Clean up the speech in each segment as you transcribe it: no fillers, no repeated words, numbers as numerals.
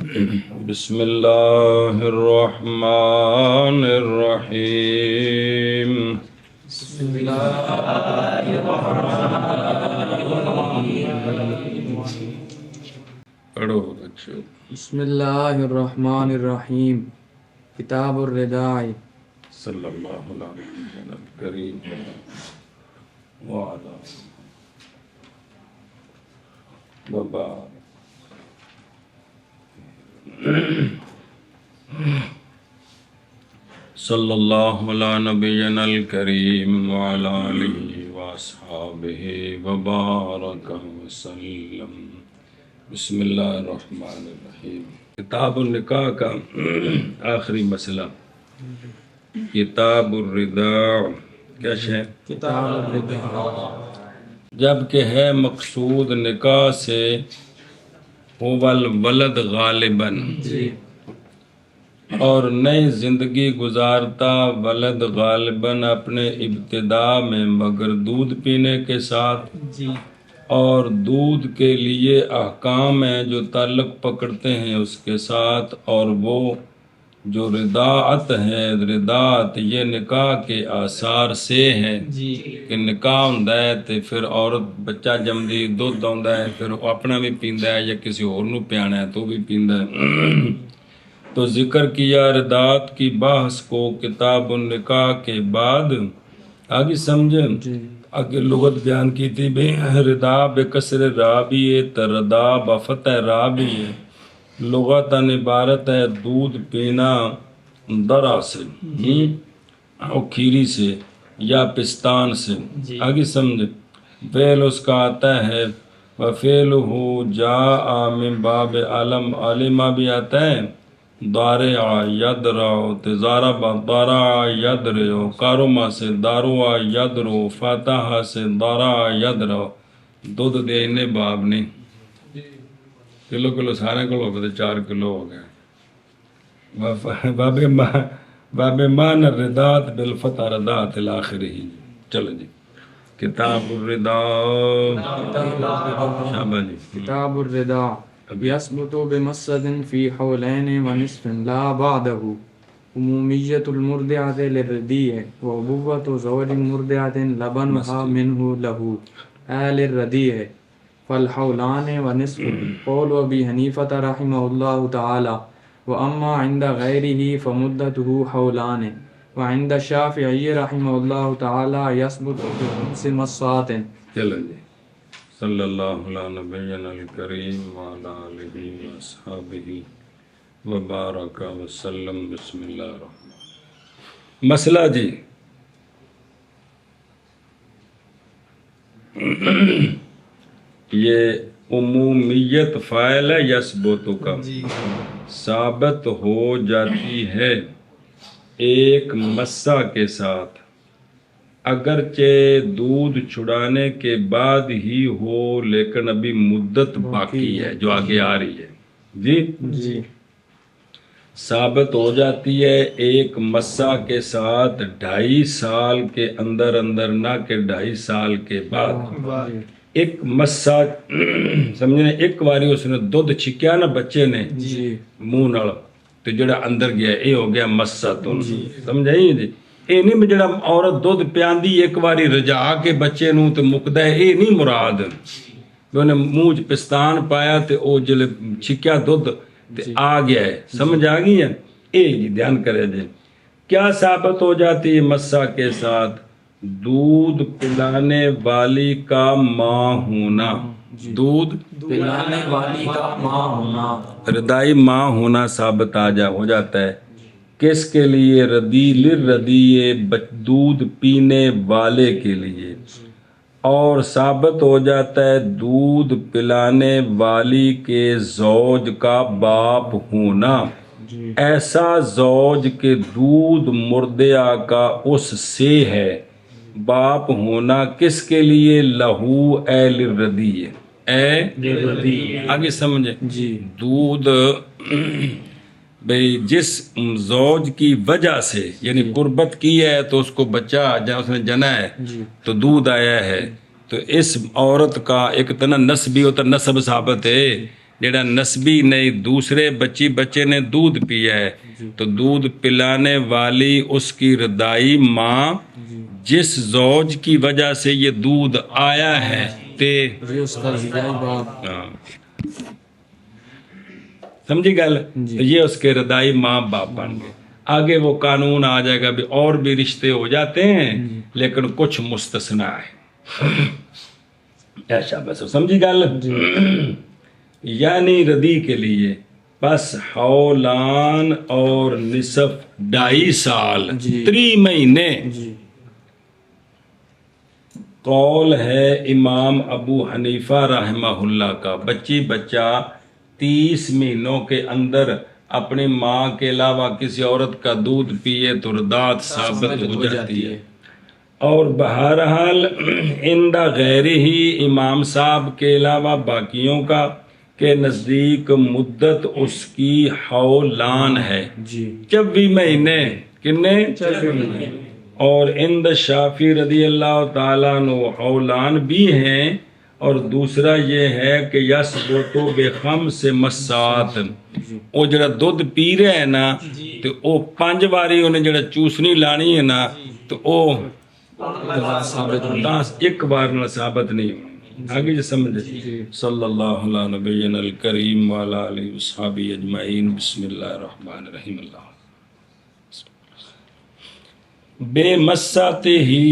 بسم اللہ الرحمن الرحیم بسم اللہ پڑھو بچو. بسم اللہ الرحمن الرحیم. کتاب الرداء. صلی اللہ علیہ الکریم وعلا وبارک. صلی اللہ علی نبینا الکریم وعلی آلہ واصحابہ وبارک وسلم. بسم اللہ الرحمن الرحیم. کتاب النکاح کا آخری مسئلہ کتاب الرداء کیا ہے؟ کتاب الرداء. جب کہ ہے مقصود نکاح سے الولد غالباً، جی. اور نئی زندگی گزارتا ولد غالباً اپنے ابتدا میں مگر دودھ پینے کے ساتھ، جی. اور دودھ کے لیے احکام ہیں جو تعلق پکڑتے ہیں اس کے ساتھ، اور وہ جو رداعت ہے، رداعت یہ نکاح کے آثار سے ہے جی. کہ نکاح ہوندا ہے تے پھر عورت بچہ جمدی دودھ آوندا ہے، پھر وہ اپنا بھی پیندا ہے یا کسی اور نو پیانا ہے تو بھی پیندا ہے. تو ذکر کیا رداعت کی بحث کو کتاب النکاح کے بعد. آگے سمجھیں جی. آگے لغت بیان کی تھی بے ردا بے کسر رابی تردا بفتح رابی. لغتاً عبارت ہے دودھ پینا درا سے اور کھیری سے یا پستان سے. جی. آگے سمجھ فعل اس کا آتا ہے وَفِعْلُهُ جَاءَ مِن باب علم علمہ بھی آتا ہے. دارع یدرع تزارب دارع یدرع کارما سے داروا یدرو فاتحہ سے دارع یدرع. دودھ دے انے باب نہیں کلو کلو سارے کو ہو گئے 4 کلو ہو گئے. باب مان الرداعت بالفتح رداعت الاخری. چلو جی کتاب الرداء. شابہ جی. کتاب الرداء. یثبت بمسد فی حولین ونصف لا بعده. عمومیت المرضعۃ للردیع وابوۃ زوج مرضعۃ لبنها منه له للردیع فالحولان ونصف. قول ابی حنیفة رحمہ اللہ تعالی. واما عند غیره فمدته حولان. وعند الشافعی رحمہ اللہ تعالی یثبت بخمس مسات. چلو جی صلی اللہ علی نبینا الکریم وعلی آلہ واصحابہ وبارک وسلم. بسم اللہ الرحمن. مسئلہ جی یہ عمومیت فاعل ہے یثبت کا ثابت ہو جاتی ہے ایک مسا کے ساتھ، اگرچہ دودھ چھڑانے کے بعد ہی ہو لیکن ابھی مدت باقی ہے جو آگے آ رہی ہے. جی جی. ثابت ہو جاتی ہے ایک مسا کے ساتھ 2.5 سال کے اندر نہ کہ 2.5 سال کے بعد. ایک مسا سمجھنے ایک باری اس نے دودھ چھکیا نا بچے نے جی. منہ نال تو جڑا اندر گیا یہ ہو گیا مسا. تو سمجھائی جی یہ نہیں جڑا عورت دودھ پیاندی ایک باری رجا کے بچے نو تو مکدا ہے، یہ نہیں مراد. انہیں منہ چ پستان پایا تے او جلے چھکیا دودھ تے آ گیا ہے. سمجھ آ گئی ہے. اے جی دھیان کرے جی کیا ثابت ہو جاتی ہے مسا کے ساتھ؟ دودھ پلانے والی کا ماں ہونا. دودھ پلانے والی کا ماں ہونا. ردائی ماں ہونا ثابت ہو جاتا ہے. کس کے لیے؟ ردی للردی دودھ پینے والے کے لیے. اور ثابت ہو جاتا ہے دودھ پلانے والی کے زوج کا باپ ہونا. ایسا زوج کے دودھ مرضعہ کا اس سے ہے. باپ ہونا کس کے لیے؟ لہو اے للردی اے آگے سمجھے جی. دودھ بھئی جس زوج کی وجہ سے یعنی قربت کی ہے تو اس کو بچہ اس نے جنا ہے تو دودھ آیا ہے، تو اس عورت کا ایک تنا نسبی ہوتا نسب ثابت ہے جڑا نسبی نہیں دوسرے بچے نے دودھ پیا ہے تو دودھ پلانے والی اس کی رضائی ماں جس زوج کی وجہ سے یہ دودھ آیا ہے یہ اس کا رضائی باپ سمجھی گل یہ اس کے رضائی ماں باپ بن گئے. آگے وہ قانون آ جائے گا بھی اور بھی رشتے ہو جاتے ہیں لیکن کچھ مستثنا ہے. ایسا بس سمجھی گل. یعنی ردی کے لیے بس حولان اور نصف 2.5 سال 3 مہینے. قول ہے امام ابو حنیفہ رحمہ اللہ کا بچہ 30 مہینوں کے اندر اپنی ماں کے علاوہ کسی عورت کا دودھ پیے تو رضاعت ثابت ہو جاتی ہے. اور بہرحال اندہ غیر ہی امام صاحب کے علاوہ باقیوں کا کے نزدیک مدت اس کی حولان ہے 24 مہینے. کتنے؟ 24 مہینے. اور اند شافی رضی اللہ تعالیٰ عنہ حولان بھی ہیں. اور دوسرا یہ ہے کہ یثبتو بخمس مسات وہ جڑا دودھ پی رہے ہیں نا تو وہ 5 باری انہیں جڑا چوسنی لانی ہے نا تو وہ ایک بار نہ ثابت نہیں ہو. آگے جو سمجھے. صلی اللہ علیہ نبینا الکریم وعلی آلہ وصحبہ اجمعین. بسم اللہ الرحمن الرحیم. اللہ بے مساتے ہی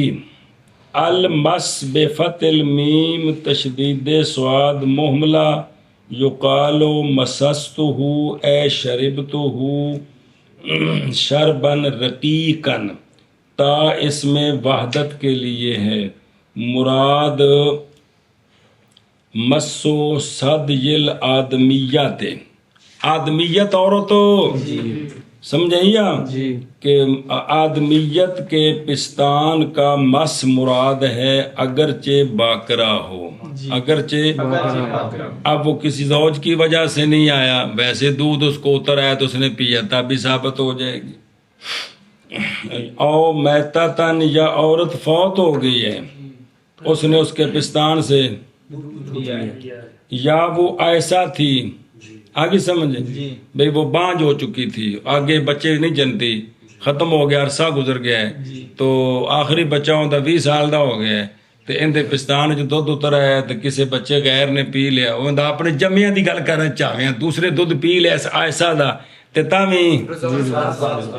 المس بفتح المیم تشدید سواد محملہ یقال مسستہ اے شربتہ شربن رقیقن تا اس میں وحدت کے لیے ہے. مراد مسو صدیل آدمیت آدمیت عورتو سمجھائیے کہ آدمیت کے پستان کا مس مراد ہے اگرچہ باکرا ہو. اگرچہ اب وہ کسی زوج کی وجہ سے نہیں آیا ویسے دودھ اس کو اتر آیا تو اس نے پیا تب بھی ثابت ہو جائے گی. او میتتن یا عورت فوت ہو گئی ہے اس نے اس کے پستان سے یا وہ ایسا تھی آگے سمجھے بھئی وہ بانج ہو چکی تھی آگے بچے نہیں جنتی ختم ہو گیا عرصہ گزر گیا ہے تو آخری بچہ ہوتا 20 سال دا ہو گیا ہے تو اندے پستان جو دودھ اتر ہے تو کسی بچے غیر نے پی لیا وہ اپنے جمیاں دی گل کرنا چاہے دوسرے دودھ پی لیا ایسا دا تے تاویں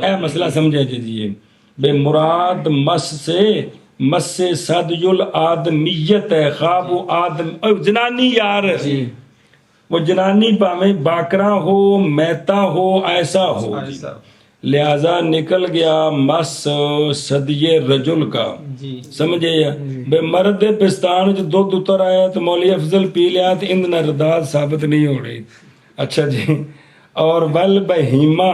اے مسئلہ سمجھے جی بے مراد مس سے صدیل آدمیت ہے خواب و آدم جنانی یار وہ جنانی پامیں باکرا ہو میتا ہو ایسا ہو لہذا نکل گیا مس صدیے رجل کا سمجھے بے مرد پستان جو دودھ اتر آیا تو مولی افضل پی لیا تو اندن رداد ثابت نہیں ہو رہی. اچھا جی. اور ول بہیمہ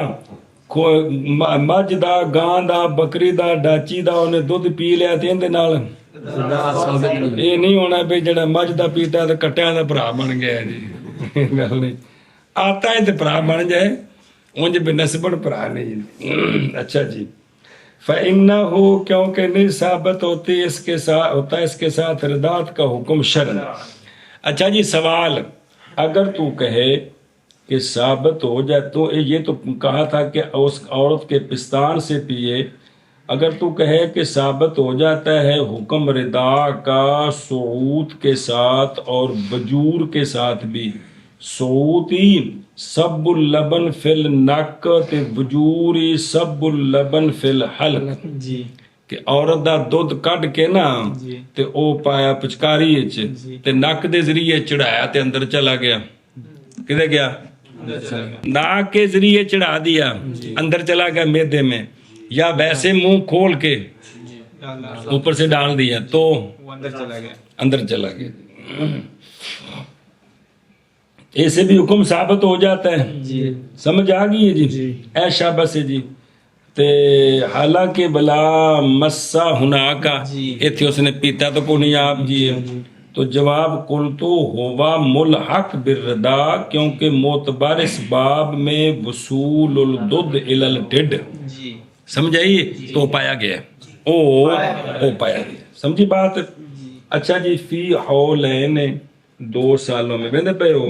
مجھ دا گان دا بکری دا ڈاچی دا انہیں دودھ پی لیا تو اندے نال یہ نہیں ہونا بھی جڑا مجھ دا پیتا ہے تو کٹیاں دا بھرا بن گیا جی. گل نہیں آتا ہے تو بھرا بن جائے انج بے نسبت بھرا نہیں. اچھا جی. فَإِنَّهُ کیونکہ نہیں ثابت ہوتی اس کے ساتھ ہوتا ہے اس کے ساتھ ردات کا حکم شرع. اچھا جی سوال اگر تو کہے کہ ثابت ہو جائے تو یہ تو کہا تھا کہ اس عورت کے پستان سے پیے اگر تو کہے کہ ثابت ہو جاتا ہے حکم ردا کا صعود کے ساتھ اور بجور کے ساتھ بھی صعودی سب اللبن فی النک تے بجوری سب اللبن فی الحلق کہ عورت دا دودھ کڈ کے نا تے او پایا پچکاری وچ تے نک دے ذریعے چڑھایا تے اندر چلا گیا کدھر گیا ناک کے ذریعے چڑھا دیا اندر چلا گیا میدے میں یا ویسے منہ کھول کے اوپر سے ڈال دیا تو اندر چلا گیا ایسے بھی حکم ثابت ہو جاتا ہے. سمجھ آ گئی ہے جی. اے شاباش جی. تے حالانکہ بلا مسا ہنا کا ایتھے اس نے پیتا تو کو نہیں آپ جی تو جواب قلتو ہوا ملحق بالردا کیونکہ معتبر اس باب میں وصول الدد الی الڈڈ سمجھائیے تو پایا گیا او پایا گیا. سمجھی بات. اچھا جی. فی حولین 2 سالوں میں بندے پہ ہو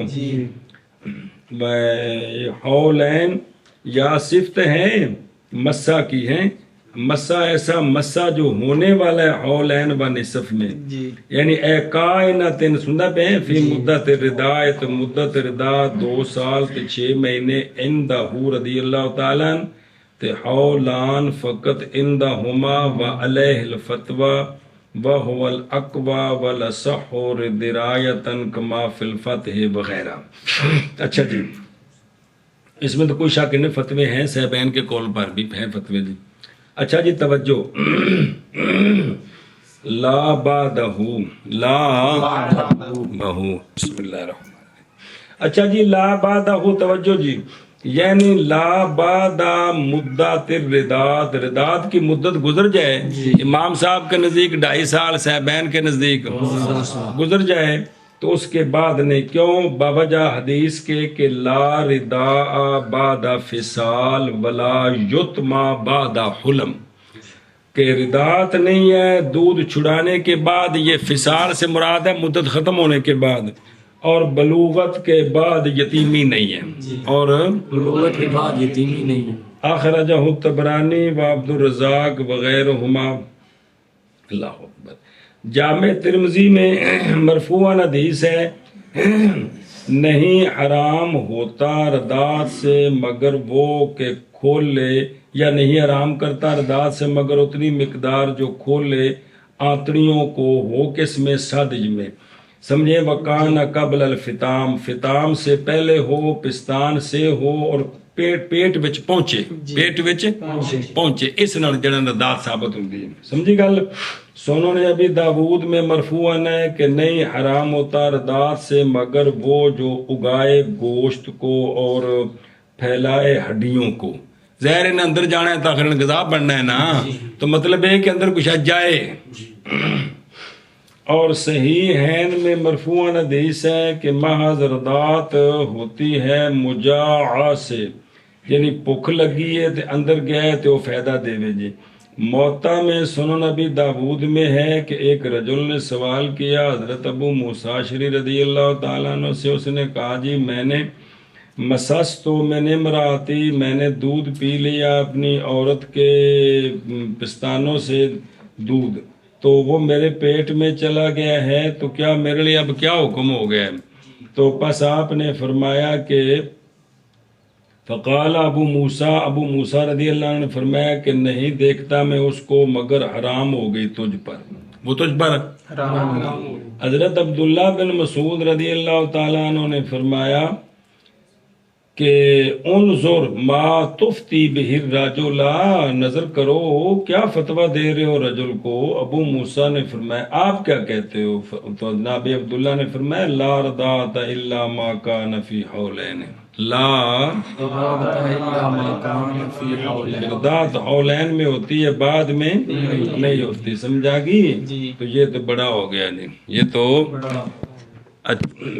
حولین یا صفت ہیں مسا کی ہیں، مسا ایسا مسا جو ہونے والا ہے حولین و نصف میں، یعنی اے کائنات سننا پہ ہیں فی مدت ردا، تو مدت ردا 2 سال تے 6 مہینے، عندہ رضی اللہ تعالیٰ عنہ، تے حولان فقط عندہما و علیہ الفتوی وَهُوَ الْأَقْوَى وَلَصَحُّ دِرَایَةً كَمَا فِي الْفَتْحِ وغیرہ۔ اچھا جی، اس میں تو کوئی شک نہیں، فتوے ہیں صاحبین کے قول پر بھی ہیں فتوے جی۔ اچھا جی توجہ، لا بعدہ، لا بہو، بسم اللہ الرحمن الرحیم۔ اچھا جی لا بعدہ، توجہ جی، یعنی لا بعد مدت الرداد، رداد کی مدت گزر جائے، امام صاحب کے نزدیک 2.5 سال، صاحبین کے نزدیک گزر جائے، تو اس کے بعد نہیں، کیوں؟ باوجہ حدیث کے کہ لا رداء بعد فصال ولا یتما بعد حلم، کہ ردات نہیں ہے دودھ چھڑانے کے بعد، یہ فصال سے مراد ہے مدت ختم ہونے کے بعد، اور بلوغت کے بعد یتیمی نہیں ہے، اور بلوغت کے بعد یتیمی نہیں ہے۔ اخرجہ الطبرانی و عبد الرزاق وغیرہما۔ اللہ اکبر۔ جامع ترمذی میں مرفوعاً حدیث ہے، نہیں حرام ہوتا رضاعت سے مگر وہ کہ کھول لے، یا نہیں حرام کرتا رضاعت سے مگر اتنی مقدار جو کھول لے آنتڑیوں کو، ہو کس میں؟ سادج میں، سمجھے؟ وکان قبل الفطام، فطام سے پہلے ہو، پستان سے ہو، اور پیٹ وچ پہنچے، پیٹ وچ پہنچے، اس نال جڑا رضاعت ثابت ہوندی ہے، سمجھی گل؟ سنن ابی داود میں مرفوعاً ہے کہ نہیں حرام ہوتا رضاعت سے مگر وہ جو اگائے گوشت کو اور پھیلائے ہڈیوں کو، ظاہر ان اندر جانا ہے تاخیر غذا بننا ہے نا، تو مطلب ہے کہ اندر کچھ جائے۔ اور صحیح ہین میں مرفوعاً حدیث ہے کہ محض رضاعت ہوتی ہے مجاعہ سے، یعنی بھوک لگی ہے تے اندر گیا ہے تے وہ فائدہ دے جی۔ موطا میں سنن ابی داود میں ہے کہ ایک رجل نے سوال کیا حضرت ابو موسیٰ اشعری رضی اللہ تعالیٰ عنہ سے، اس نے کہا جی میں نے مسستو میں نے مراتی، میں نے دودھ پی لیا اپنی عورت کے پستانوں سے دودھ، تو وہ میرے پیٹ میں چلا گیا ہے، تو کیا میرے لیے اب کیا حکم ہو گیا ہے؟ تو پس آپ نے فرمایا کہ فقال ابو موسیٰ رضی اللہ عنہ نے فرمایا کہ نہیں دیکھتا میں اس کو مگر حرام ہو گئی تجھ پر، وہ تجھ پر حرام۔ حضرت عبداللہ بن مسعود رضی اللہ تعالیٰ عنہ نے فرمایا کہ انظر ما تفتی بہ الرجل، نظر کرو کیا فتویٰ دے رہے ہو رجل کو۔ ابو موسیٰ نے فرمایا آپ کیا کہتے ہو؟ تو جناب عبداللہ نے فرمایا لا رضاعت الا ما کان فی حولین، لا رضاعت حولین میں ہوتی ہے، بعد میں نہیں ہوتی، سمجھا گی؟ تو یہ تو بڑا ہو گیا جی، یہ تو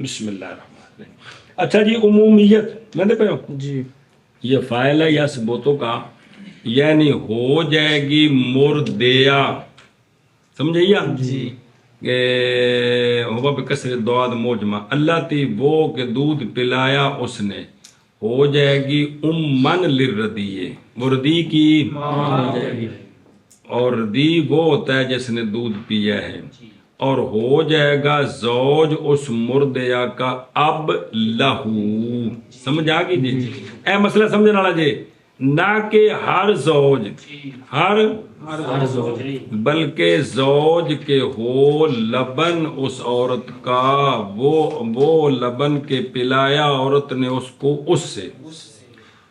بسم اللہ الرحمن الرحیم۔ اچھا جی عمومیت میں نے پہ جی، یہ فائل ہے یا ثبوتوں کا، یعنی ہو جائے گی مردیا، سمجھے یا جی، کہ ہوا بکسر دواد موجمع، اللہ تی وہ کہ دودھ پلایا اس نے، ہو جائے گی امن للردیے، وہ ردی کی، اور ردی وہ ہوتا ہے جس نے دودھ پیا ہے، اور ہو جائے گا زوج اس مردیا کا اب لہو، سمجھ آگی جی؟ اے مسئلہ سمجھنے والا جی، نہ کہ ہر زوج، ہر بلکہ زوج کے ہو لبن اس عورت کا، وہ لبن کے پلایا عورت نے اس کو اس سے،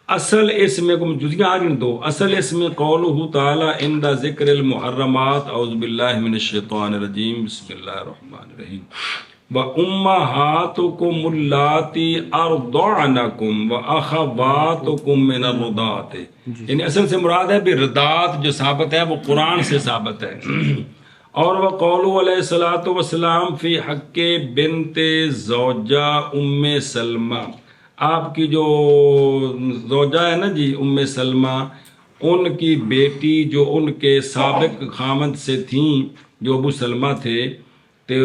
اصل اس میں جزیاں آگے دو، اصل اس میں قولہ تعالی عند ذکر المحرمات، اعوذ باللہ من الشیطان الرجیم، بسم اللہ الرحمن الرحیم، وَأُمَّهَاتُكُمُ اللَّاتِي أَرْضَعْنَكُمْ وَأَخَوَاتُكُمْ مِنَ الرُّضَاعَةِ، یعنی اصل سے مراد ہے بھی رضاعت جو ثابت ہے وہ قرآن سے ثابت ہے۔ اور وقولوا علیہ الصلوۃ والسلام فی حق بنت زوجہ ام سلمہ، آپ کی جو زوجہ ہے نا جی ام سلمہ، ان کی بیٹی جو ان کے سابق خامد سے تھیں جو ابو سلمہ تھے، تو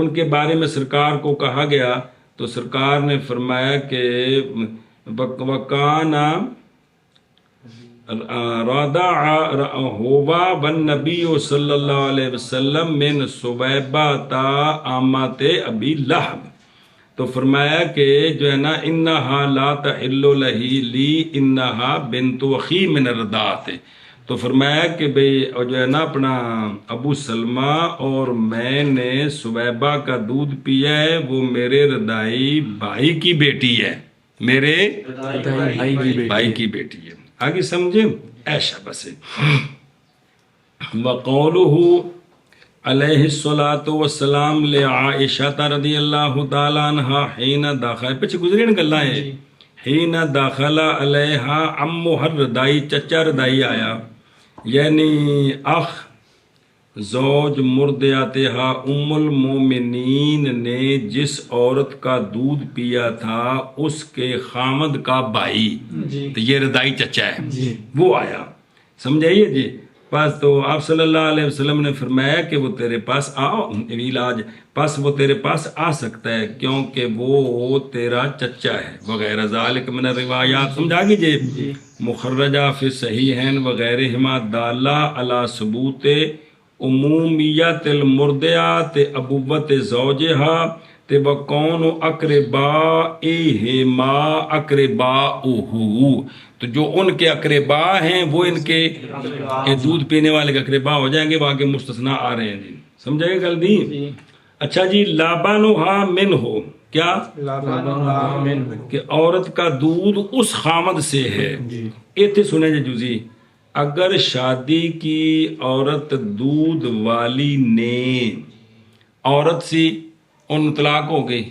ان کے بارے میں سرکار کو کہا گیا تو سرکار نے فرمایا کہ وکانا رضع ہوا والنبی صلی اللہ علیہ وسلم من سویبہ عامات ابی لہب، تو فرمایا کہ جو ہے نا انہا لا تحل لی انہا بنت اخی من الرضاعۃ، تو فرمایا کہ بھئی جو ہے نا اپنا ابو سلمہ اور میں نے سویبہ کا دودھ پیا ہے، وہ میرے رضاعی بھائی کی بیٹی ہے، میرے بھائی کی بیٹی ہے۔ آگے سمجھے؟ ایشا بس وقولہ علیہ الصلاۃ والسلام لعائشہ رضی اللہ تعالی عنہا حین داخل، پیچھے گزرے نا گلاں ہیں، حین داخل علیہا عمہ الرضاعی، چچا رضاعی آیا، یعنی اخ زوج مرضعتہا ام المومنین نے جس عورت کا دودھ پیا تھا اس کے خامد کا بھائی، تو یہ رضاعی چچا ہے، وہ آیا، سمجھائیے جی۔ بس تو آپ صلی اللہ علیہ وسلم نے فرمایا کہ وہ تیرے پاس علاج پس وہ تیرے پاس آ سکتا ہے کیونکہ وہ تیرا چچا ہے، وغیرہ ذالک من الروایات، سمجھا گیجیے، مخرجہ فی صحیحین وغیرہما دالہ علی ثبوت عمومیت المرضعات ابوت زوجہا تے وکون اقربائہما اقرباؤہ، تو جو ان کے اقربا ہیں وہ ان کے دودھ پینے والے کے اقربا ہو جائیں گے، وہ آگے مستثنا آ رہے ہیں جی، سمجھائے گا جلدی۔ اچھا جی، لابانہا منہ، کیا کہ عورت کا دودھ اس خامد سے ہے۔ ایتھے سنیں جی جزی، اگر شادی کی عورت دودھ والی نے عورت سی ان طلاق ہو گئی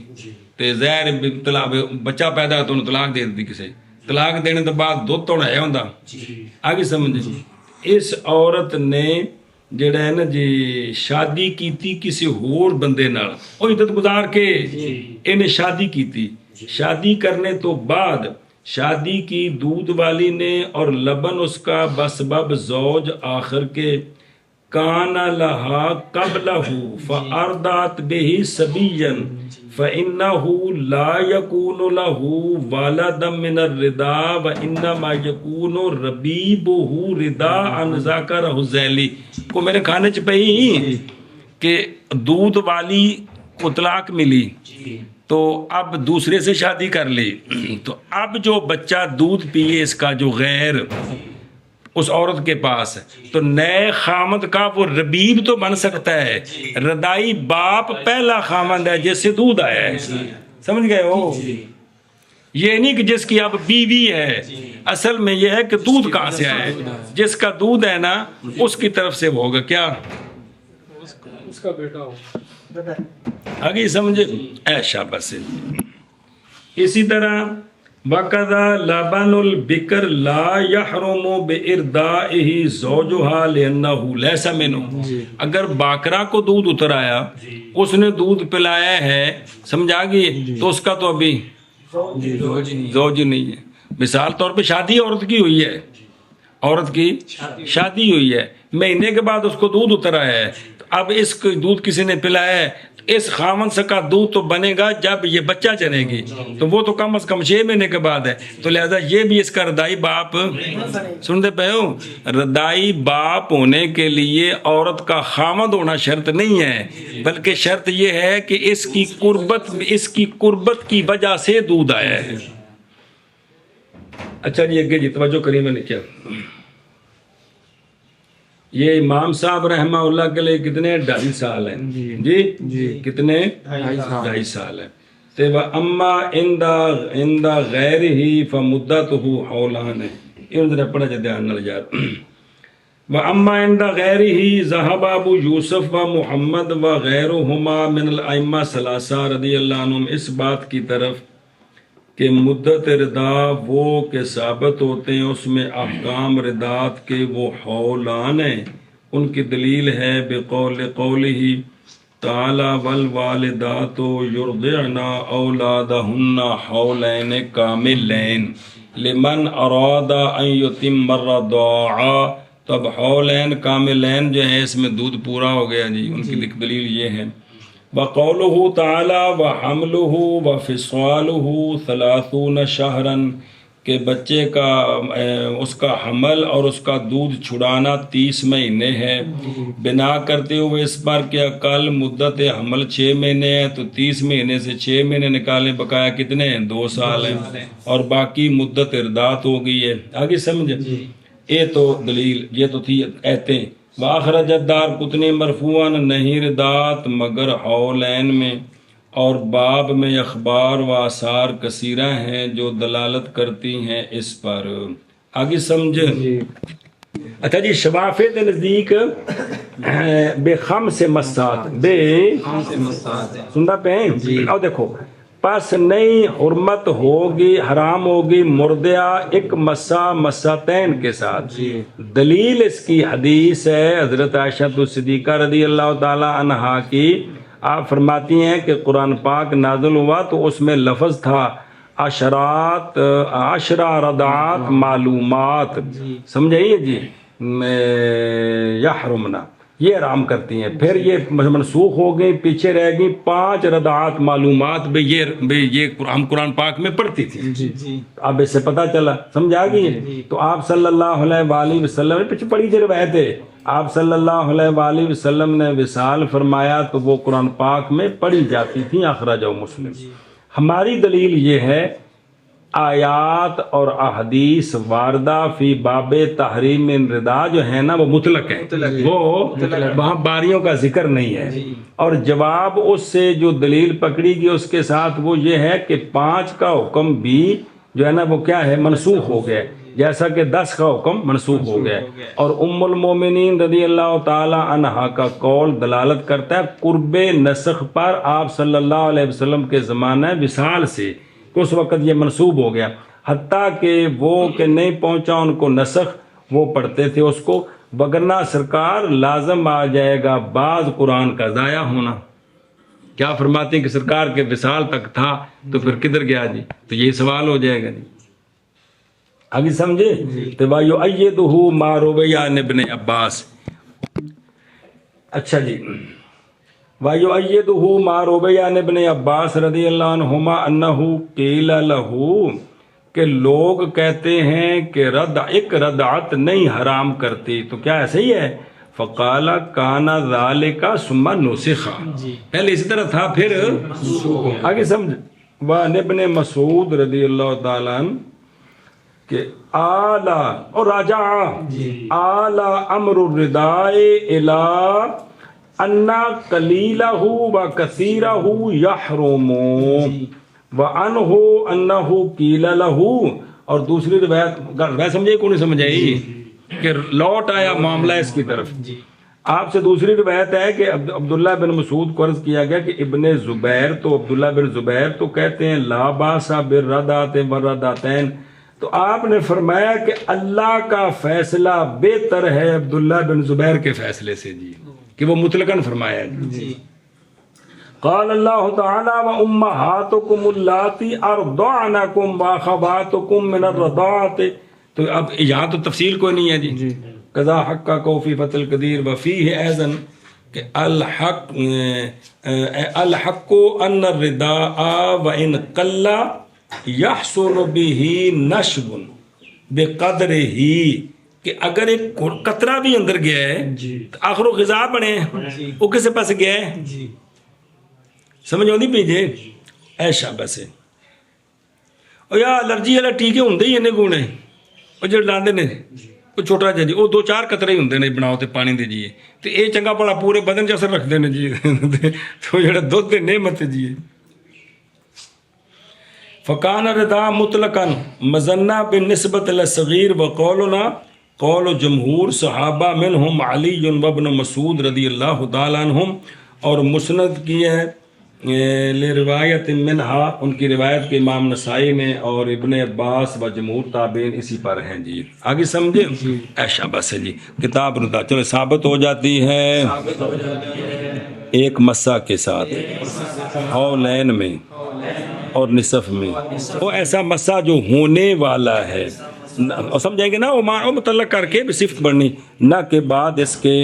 تے زہر بچہ پیدا تو انہوں طلاق دے دی، کسے طلاق دینے تو بعد دودھ توڑا ہے ہوندہ، آگے سمجھے، اس عورت نے جڑا ہے نا جی شادی کیتی کسی ہور بندے نال، وہ عدت گزار کے انہیں شادی کیتی، شادی کرنے تو بعد شادی کی دودھ والی نے اور لبن اس کا بسبب زوج آخر کے کان لہا قبلہ فاردات بہ سبیا فإنہ لا یکون لہ ولدا من الرضاع وإنما یکون ربیبہ رضاعا ذکرہ الذیلی، کو میرے کھانے چ پئی کہ دودھ والی کو طلاق ملی تو اب دوسرے سے شادی کر لی، تو اب جو بچہ دودھ پیے اس کا جو غیر اس عورت کے پاس، تو نئے خامد کا وہ ربیب تو بن سکتا ہے، رضاعی باپ پہلا خامد ہے جس سے دودھ آیا ہے، سمجھ گئے ہو؟ یہ نہیں کہ جس کی اب بیوی ہے، اصل میں یہ ہے کہ دودھ کہاں سے آیا ہے، جس کا دودھ ہے نا اس کی طرف سے وہ ہوگا، کیا اس کا بیٹا ہو، آگے سمجھے؟ ایشا بس اسی طرح وَقَذَا لَبَنُ الْبِكْرِ لَا يَحْرُمُ بِإِرْضَائِهِ زَوْجُهَا لِأَنَّهُ لَيْسَ مِنْهُ، اگر باکرا کو دودھ اتر آیا، اس نے دودھ پلایا ہے، سمجھا گئی، تو اس کا تو ابھی زوج نہیں ہے۔ مثال طور پہ شادی عورت کی ہوئی ہے، عورت کی شادی ہوئی ہے، مہینے کے بعد اس کو دودھ اتر آیا ہے، اب اس کو دودھ کسی نے پلایا ہے، اس خامن سے کا دودھ تو بنے گا جب یہ بچہ جنے گی، تو وہ تو کم از کم 6 مہینے کے بعد ہے، تو لہذا یہ بھی اس کا رضاعی باپ، سنتے پہ ہو، رضاعی باپ ہونے کے لیے عورت کا خامد ہونا شرط نہیں ہے، بلکہ شرط یہ ہے کہ اس کی قربت کی وجہ سے دودھ آیا ہے۔ اچھا جی اگے جی توجہ کری میں نے کیا، یہ امام صاحب رحمہ اللہ کے لئے کتنے 2.5 سال ہیں جی کتنے 2.5 سال ہیں، تے وَأَمَّا عِنْدَ غَيْرِهِ فَمُدَّتُهُ حَوْلَانِ، یہ ذرا پڑھا جائے دھیان نال یار، وَأَمَّا عِنْدَ غَيْرِهِ ذَهَبَ ابو یوسف و محمد وغیرهما من الائمہ ثلاثہ رضی اللہ عنہم اس بات کی طرف کہ مدت ردا وہ کہ ثابت ہوتے ہیں اس میں احکام ردات کے وہ حولان ہیں، ان کی دلیل ہے قولہ تعالی والوالدات یرضعن اولادہن حولین کاملین لمن اراد ان یتم الرضاعہ، تو اب حولین کاملین جو ہے اس میں دودھ پورا ہو گیا جی، ان کی دلیل یہ ہے وقولہ تعالی وحملہ وفصالہ 30 شہرا، کہ بچے کا اس کا حمل اور اس کا دودھ چھڑانا 30 مہینے ہے، بنا کرتے ہوئے اس پر کہ اقل مدت حمل 6 مہینے ہے، تو 30 مہینے سے 6 مہینے نکالیں، بقایا کتنے ہیں؟ 2 سال ہیں، اور باقی مدت اردات ہو گئی ہے۔ آگے سمجھ؟ یہ تو دلیل، یہ تو تھی ایتیں۔ وَأَخْرَجَ الدَّارَقُطْنِي مرفوعاً نہیں ردات مگر حولین میں، اور باب میں اخبار و آثار کثیرہ ہیں جو دلالت کرتی ہیں اس پر۔ آگے سمجھ؟ اچھا جی، شوافع کے نزدیک بے خمس مسات، بے سندا پہ اور دیکھو، پس نئی حرمت ہوگی، حرام ہوگی مردیا ایک مساتین کے ساتھ۔ دلیل اس کی حدیث ہے حضرت عائشہ صدیقہ رضی اللہ تعالی عنہا کی۔ آپ فرماتی ہیں کہ قرآن پاک نازل ہوا تو اس میں لفظ تھا عشرہ رضعات معلومات، سمجھائیے جی، یحرمنا، یہ حرام کرتی ہیں، پھر یہ منسوخ ہو گئی، پیچھے رہ گئی 5 رضعات معلومات، یہ ہم قرآن پاک میں پڑھتی تھی۔ اب اس سے پتہ چلا، سمجھ آ گئی؟ تو آپ صلی اللہ علیہ وآلہ وسلم نے پیچھے پڑھی جو روایت ہے، آپ صلی اللہ علیہ وآلہ وسلم نے وصال فرمایا تو وہ قرآن پاک میں پڑھی جاتی تھیں، اخرجہ مسلم۔ ہماری دلیل یہ ہے، آیات اور احادیث واردہ فی باب تحریم رضا جو ہے نا وہ مطلق ہے، وہ وہاں باریوں کا ذکر نہیں ہے، اور جواب اس سے جو دلیل پکڑی گئی اس کے ساتھ وہ یہ ہے کہ 5 کا حکم بھی جو ہے نا وہ کیا ہے؟ منسوخ ہو گیا، جیسا کہ 10 کا حکم منسوخ ہو گیا۔ اور ام المومنین رضی اللہ تعالی عنہا کا قول دلالت کرتا ہے قرب نسخ پر آپ صلی اللہ علیہ وسلم کے زمانہ وصال سے، اس وقت یہ منسوب ہو گیا، حتیٰ کہ وہ کہ نہیں پہنچا ان کو نسخ، وہ پڑھتے تھے اس کو، وگرنہ سرکار لازم آ جائے گا بعض قرآن کا ضائع ہونا۔ کیا فرماتے ہیں کہ سرکار کے وصال تک تھا تو پھر کدھر گیا جی؟ تو یہ سوال ہو جائے گا جی۔ آگے سمجھے؟ تو وَيُؤَيِّدُهُ مَا رُوِيَ عَنِ ابْنِ عباس۔ اچھا جی، وَيُؤَيِّدُهُ مَا رُوِيَ عَنِ ابْنِ عباس رضی اللہ عنہما أَنَّهُ قِيلَ لَهُ، کہ لوگ کہتے ہیں کہ ایک رضعت نہیں حرام کرتی، تو کیا ایسے ہی ہے؟ فَقَالَ كَانَ ذَلِكَ ثُمَّ نُسِخَ، پہلے اسی طرح تھا پھر آگے سمجھ۔ وَعَنِ ابْنِ مسعود رضی اللہ تعالیٰ عنہ کہ آلہ اور راجع آلہ امر الرداء الى ان قلیلہ و کثیرہ یحرم وعنہ انہ قیل لہ، اور دوسری روایت سمجھے کون نہیں سمجھائی کہ لوٹ آیا معاملہ اس کی طرف۔ آپ سے دوسری روایت ہے کہ عبداللہ بن مسعود کو عرض کیا گیا کہ ابن زبیر، تو عبداللہ بن زبیر تو کہتے ہیں لا باس بالردات والرداتین، تو آپ نے فرمایا کہ اللہ کا فیصلہ بہتر ہے عبداللہ بن زبیر کے فیصلے سے جی، کہ وہ مطلقاً فرمایا جی۔ قال اللہ تعالی وَأُمَّهَاتُكُمُ اللَّاتِي أَرْضَعْنَكُمْ وَأَخَوَاتُكُمْ مِنَ الرَّضَاعَةِ، تو اب یہاں تو تفصیل کوئی نہیں ہے جی۔ قضا حق کا کوفی فتح القدیر وفیہ ایضاً کہ الحق ان الرداء وان قل یحصل به نشب بقدرہ، کہ اگر ایک قطرہ بھی اندر گیا ہے تو آخر وہ غذا بنے وہ کسے پاس گیا ہے؟ سمجھ آتی پی جی؟ ایشا بسے اور یا الرجی والا ٹیکے ہوندے ہی انہیں گونے وہ جو لاندے نے وہ چھوٹا جا جی وہ 2-4 قطرے ہی ہوندے نے بناؤ تے پانی دے جیے تو یہ چنگا بڑا پورے بدن چ اثر رکھتے ہیں جی تو جڑا دودھ دے نعمت جی۔ فکان الرداء مطلقا مزنہ بالنسبت للصغیر وقولنا قول جمہور صحابہ منہم علی وابن مسعود رضی اللہ تعالیٰ عنہم، اور مسند کی ہے روایت منہا، ان کی روایت کے امام نسائی نے، اور ابن عباس و جمہور تابعین اسی پر ہیں جی۔ آگے سمجھے؟ ایشا بس ہے جی، کتاب ردا چلو ثابت ہو جاتی ہے ایک مسا کے ساتھ حولین میں اور نصف میں، وہ ایسا مسا جو ہونے والا ہے اور سمجھیں گے نا وہ متعلق کر کے بھی صفت بننی نہ کے بعد اس کے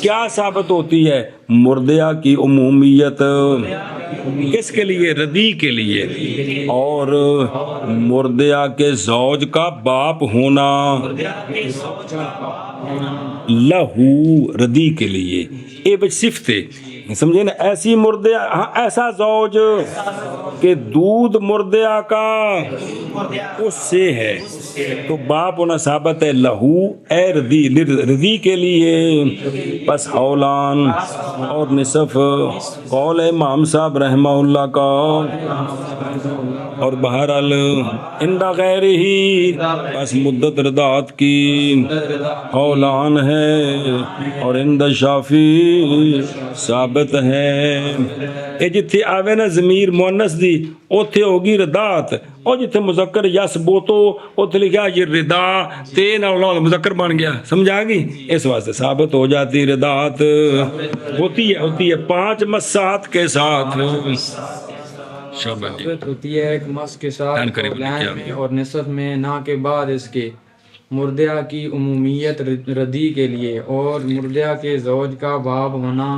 کیا ثابت ہوتی ہے مردیا کی عمومیت کس کے لیے ردی کے لیے اور مردیا کے زوج کا باپ ہونا لہو ردی کے لیے یہ بچ صفت ہے سمجھے نا ایسی مردیا ہاں ایسا زوج کہ دودھ مردیا کا اس سے ہے تو باپ ہونا ثابت ہے لہو اے ردی کے لیے بس حولان اور نصف قول امام صاحب رحمہ اللہ کا اور بہرحال اندہ غیر ہی بس مدت ردات کی حولان ہے اور اندہ شافی ثابت ہے اے جتھے آوے نا ضمیر مؤنث دی اوتھے ہوگی ردات اور جتھے مذکر یس بوتو اوتھے لکھا یہ ردا تے نال مذکر بن گیا سمجھا گی اس واسطے ثابت ہو جاتی ردات ہوتی ہے 5 مسات کے ساتھ ثابت ہوتی ہے ایک مس کے ساتھ اور نصف میں نہ کے بعد اس کے مردیا کی عمومیت ردی کے لیے اور مردیا کے زوج کا باب ہونا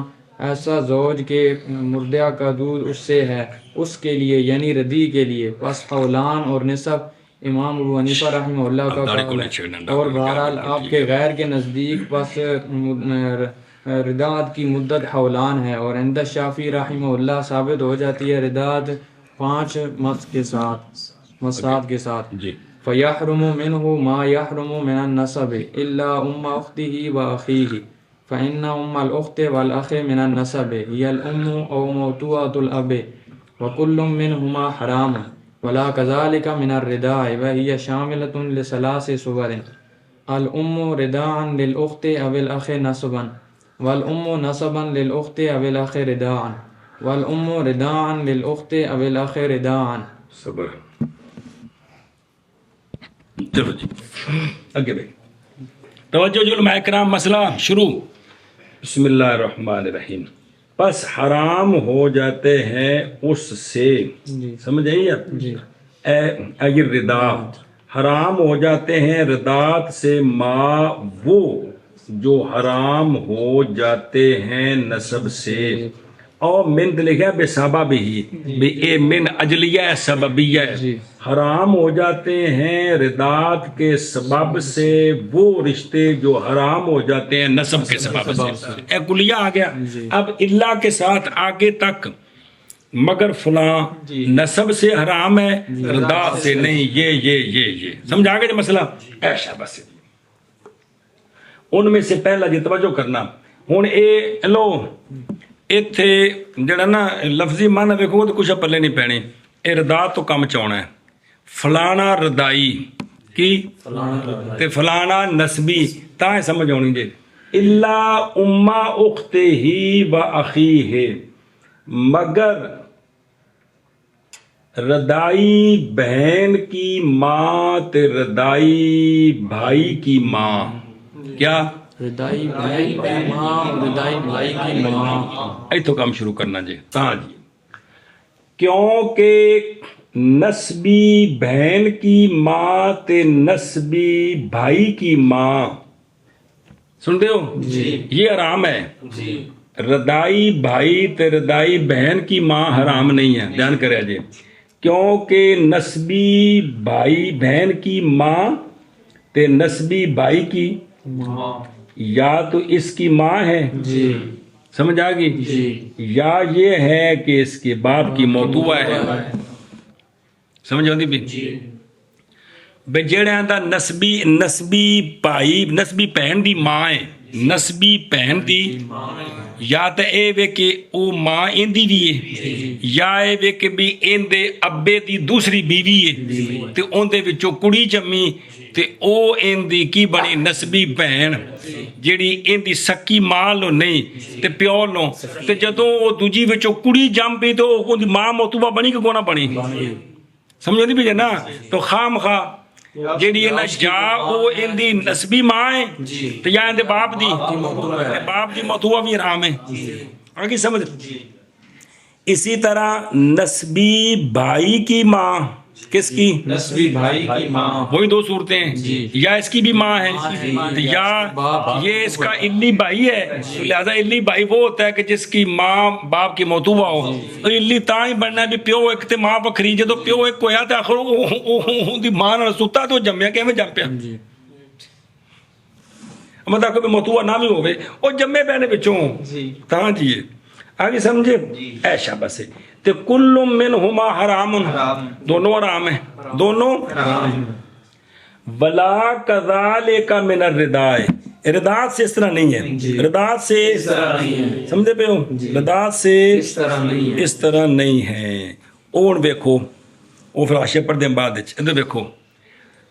ایسا زوج کے مردیا کا دودھ اس سے ہے اس کے لیے یعنی ردی کے لیے بس حولان اور نصف امام ابو حنیفہ رحمہ اللہ کا قول ہے اور بہرحال آپ کے غیر کے نزدیک بس ردات کی مدت حولان ہے اور عند شافعی رحمہ اللہ ثابت ہو جاتی ہے ردات 5 مسات کے ساتھ فَيَحْرُمُ مِنْهُ مَا يَحْرُمُ مِنَ النَّسَبِ إِلَّا أُمَّ أُخْتِهِ وَأَخِيهِ فَإِنَّ أُمَّ الْأُخْتِ وَالْأَخِ مِنَ النَّسَبِ هِيَ الْأُمُّ أَوْ مَوْتُوَةُ الْأَبِ وَكُلٌّ مِّنْهُمَا حَرَامٌ وَلَا كَذَلِكَ مِنَ الرِّدَاعِ وَهِيَ شَامِلَةٌ لِثَلَاثِ صُوَرٍ الْأُمُّ رِدَاعًا لِلْأُخْتِ أَوِ الْأَخِ نَسَبًا وَالْأُمُّ نَسَبًا لِلْأُخْتِ أَوِ الْأَخِ رِدَاعًا وَالْأُمُّ رِدَاعًا لِلْأُخْتِ أَوِ الْأَخِ رِدَاعًا صبر چلو جی آگے بھائی توجہ جو علماء کرام مسئلہ شروع بسم اللہ الرحمن الرحیم پس حرام ہو جاتے ہیں اس سے سمجھ آئیے اے ردات حرام ہو جاتے ہیں ردات سے ما وہ جو حرام ہو جاتے ہیں نسب سے اور من لکھا بے سبب ہی بے اے من اجلیہ سببیہ حرام ہو جاتے ہیں ردات کے سبب سے وہ رشتے جو حرام ہو جاتے ہیں نسب کے سبب سے اے کلیہ آ گیا اب اللہ کے ساتھ آگے تک مگر فلاں نسب سے حرام ہے ردات سے نہیں یہ سمجھا گئے مسئلہ ایسا بس ان میں سے پہلا جی توجہ کرنا ہوں اے لو ایتھے جڑا نا لفظی معنی ویکھو تو کچھ پلے نہیں پینے اے ردات تو کم چاہنا ہے فلانا ردائی کی تے فلانا نسبی تاں سمجھ آنی جے اللہ امہ اخت ہی و اخی ہے مگر ردائی بہن کی ماں تے ردائی بھائی کی ماں کیا ردائی بہن کی ماں ردائی بھائی کی ماں ایتھو کام شروع کرنا جی کہاں جی کیونکہ نسبی بہن کی ماں تے نسبی بھائی کی ماں سنتے ہو یہ حرام ہے ردائی بھائی تے ردائی بہن کی ماں حرام نہیں ہے دھیان کرے جی کیونکہ نسبی بھائی بہن کی ماں تے نسبی بھائی کی یا تو اس کی ماں ہے سمجھ آ گئی یا یہ ہے کہ اس کے باپ کی موتوا ہے سمجھ آتی بھی جڑے آندا نسبی بھائی نسبی بہن دی ماں ہے نسبی بہن دی یا تے اے وے کہ او ماں ایندی بھی ہے یا اے وے کہ بھی ایندے ابے دی دوسری بیوی ہے تے اون دے وچوں کڑی جمی تے او ایندی کی بنی نسبی بہن جیڑی ایندی سکی ماں لو نہیں تے پیو لو تے جدوں او دوجی وچوں کڑی جم پئی تے او دی ماں موتبہ بنی کہ کونا بنی سمجھو نہیں بھی نا تو خام خواہ جیڑی ہے نا جا او اندی نسبی ماں ہے تو یا اندے باپ دی باپ دی موتوا بھی حرام ہے آگے سمجھ اسی طرح نسبی بھائی کی ماں کس کی؟ نسبی بھائی کی ماں، وہی دو صورتیں ہیں، یا اس کی بھی ماں ہے یا یہ اس کا الی بھائی ہے، لہذا الی بھائی وہ ہوتا ہے کہ جس کی ماں باپ کی موتوبہ ہو، الی تاں ہی بننا بھی پیو ایک تے ماں بکری، جدو پیو ایک کویا تے آخر دی ماں نال ستا تو جمیا کیویں جم پیا، مطلب کہ موتوبہ نہ بھی ہوئے وہ جمے پینے پچھوں تاں جی آگے سمجھے اے شاباش ہے تے کل منہما حرام، دونوں حرام ہیں، دونوں ولا کذالک من الرداء، رداعت سے اس طرح نہیں ہے، رداعت سے سمجھے پہ ہو، رداعت سے اس طرح نہیں ہے۔ اور دیکھو وہ پھر آشے پڑھ دیں بعد ادھر دیکھو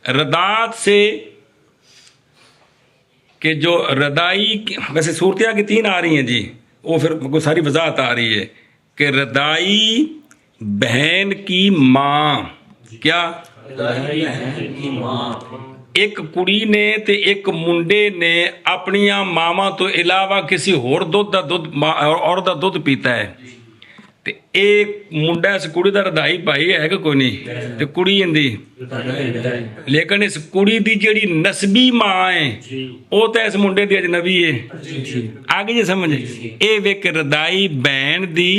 رداعت سے کہ جو ردائی ویسے صورتیاں کی تین آ رہی ہیں جی، وہ پھر کوئی ساری وضاحت آ رہی ہے کہ ردائی بہن کی ماں، کیا ایک کڑی نے تے ایک منڈے نے اپنیاں ماما تو علاوہ کسی اور دودھ پیتا ہے تے ایک منڈا اس کڑی دا ردائی بھائی ہے کہ کوئی نہیں تے کڑی اندی، لیکن اس کڑی دی جیڑی نسبی ماں ہے وہ تے اس منڈے دی اجنبی ہے، آگے جی سمجھے اے ویک ردائی بہن دی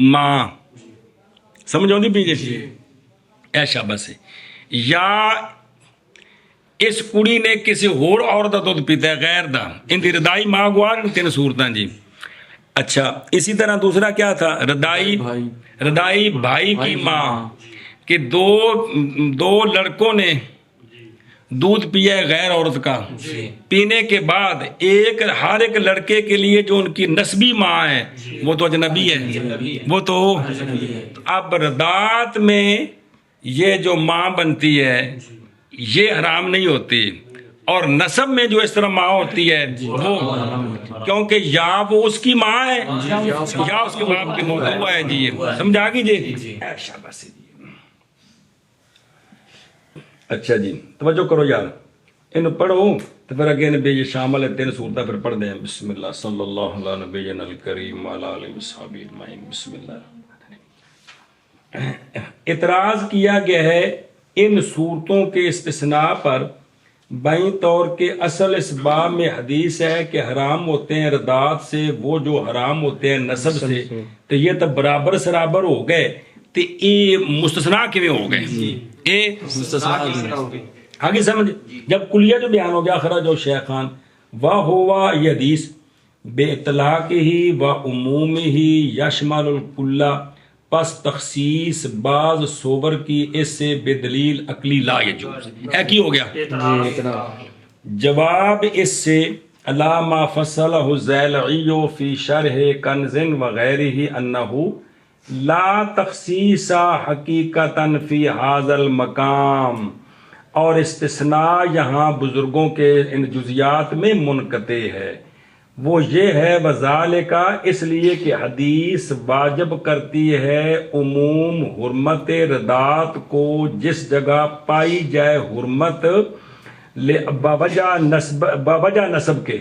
ماں سمجھو نہیں پیجھے اے شاباش ہے، یا اس کڑی نے کسی اور عورت دا دودھ پیتا ہے غیر دا، ان دی ردائی ماں گوار تین صورتاں جی۔ اچھا اسی طرح دوسرا کیا تھا ردائی بھائی کی ماں کہ دو لڑکوں نے دودھ پیا ہے غیر عورت کا، پینے کے بعد ہر ایک لڑکے کے لیے جو ان کی نسبی ماں ہے وہ تو اجنبی ہے، وہ تو اب رداعت میں یہ جو ماں بنتی ہے یہ حرام نہیں ہوتی، اور نسب میں جو اس طرح ماں ہوتی ہے وہ کیونکہ یا وہ اس کی ماں ہے یا اس کے باپ کی موضوع ہے جی، سمجھا گی جی؟ اچھا جی توجہ کرو یار، ان پڑھو تو پھر اگے نبی یہ شامل ہے تین صورتیں پھر پڑھ دیں۔ بسم اللہ صلی اللہ علیہ نبینا الکریم وعلی آلہ وصحبہ اجمعین۔ بسم اللہ۔ اعتراض کیا گیا ہے ان صورتوں کے استثناء پر بائیں طور کے اصل اس باب میں حدیث ہے کہ حرام ہوتے ہیں رداعت سے وہ جو حرام ہوتے ہیں نسب سے، تو یہ تو برابر سرابر ہو گئے، تو یہ مستثنیٰ کیویں ہو گئے؟ آگے سمجھ جب کلیہ جو بیان ہو گیا خرج و شیخان ہوا یہ حدیث بے اطلاق ہی و عموم ہی یشمل الکلہ، پس تخصیص بعض صور کی اس سے بے دلیل عقلی لا یجوز، ہے کی ہو گیا جواب اس سے علامہ فصلہ الزیلعی فی شرح کنز وغیرہ انہو لا تخصیص حقیقتاً فی هذا المقام، اور استثناء یہاں بزرگوں کے ان جزیات میں منقطع ہے، وہ یہ ہے وذالک اس لیے کہ حدیث واجب کرتی ہے عموم حرمت رداعت کو جس جگہ پائی جائے حرمت باوجہ نسب کے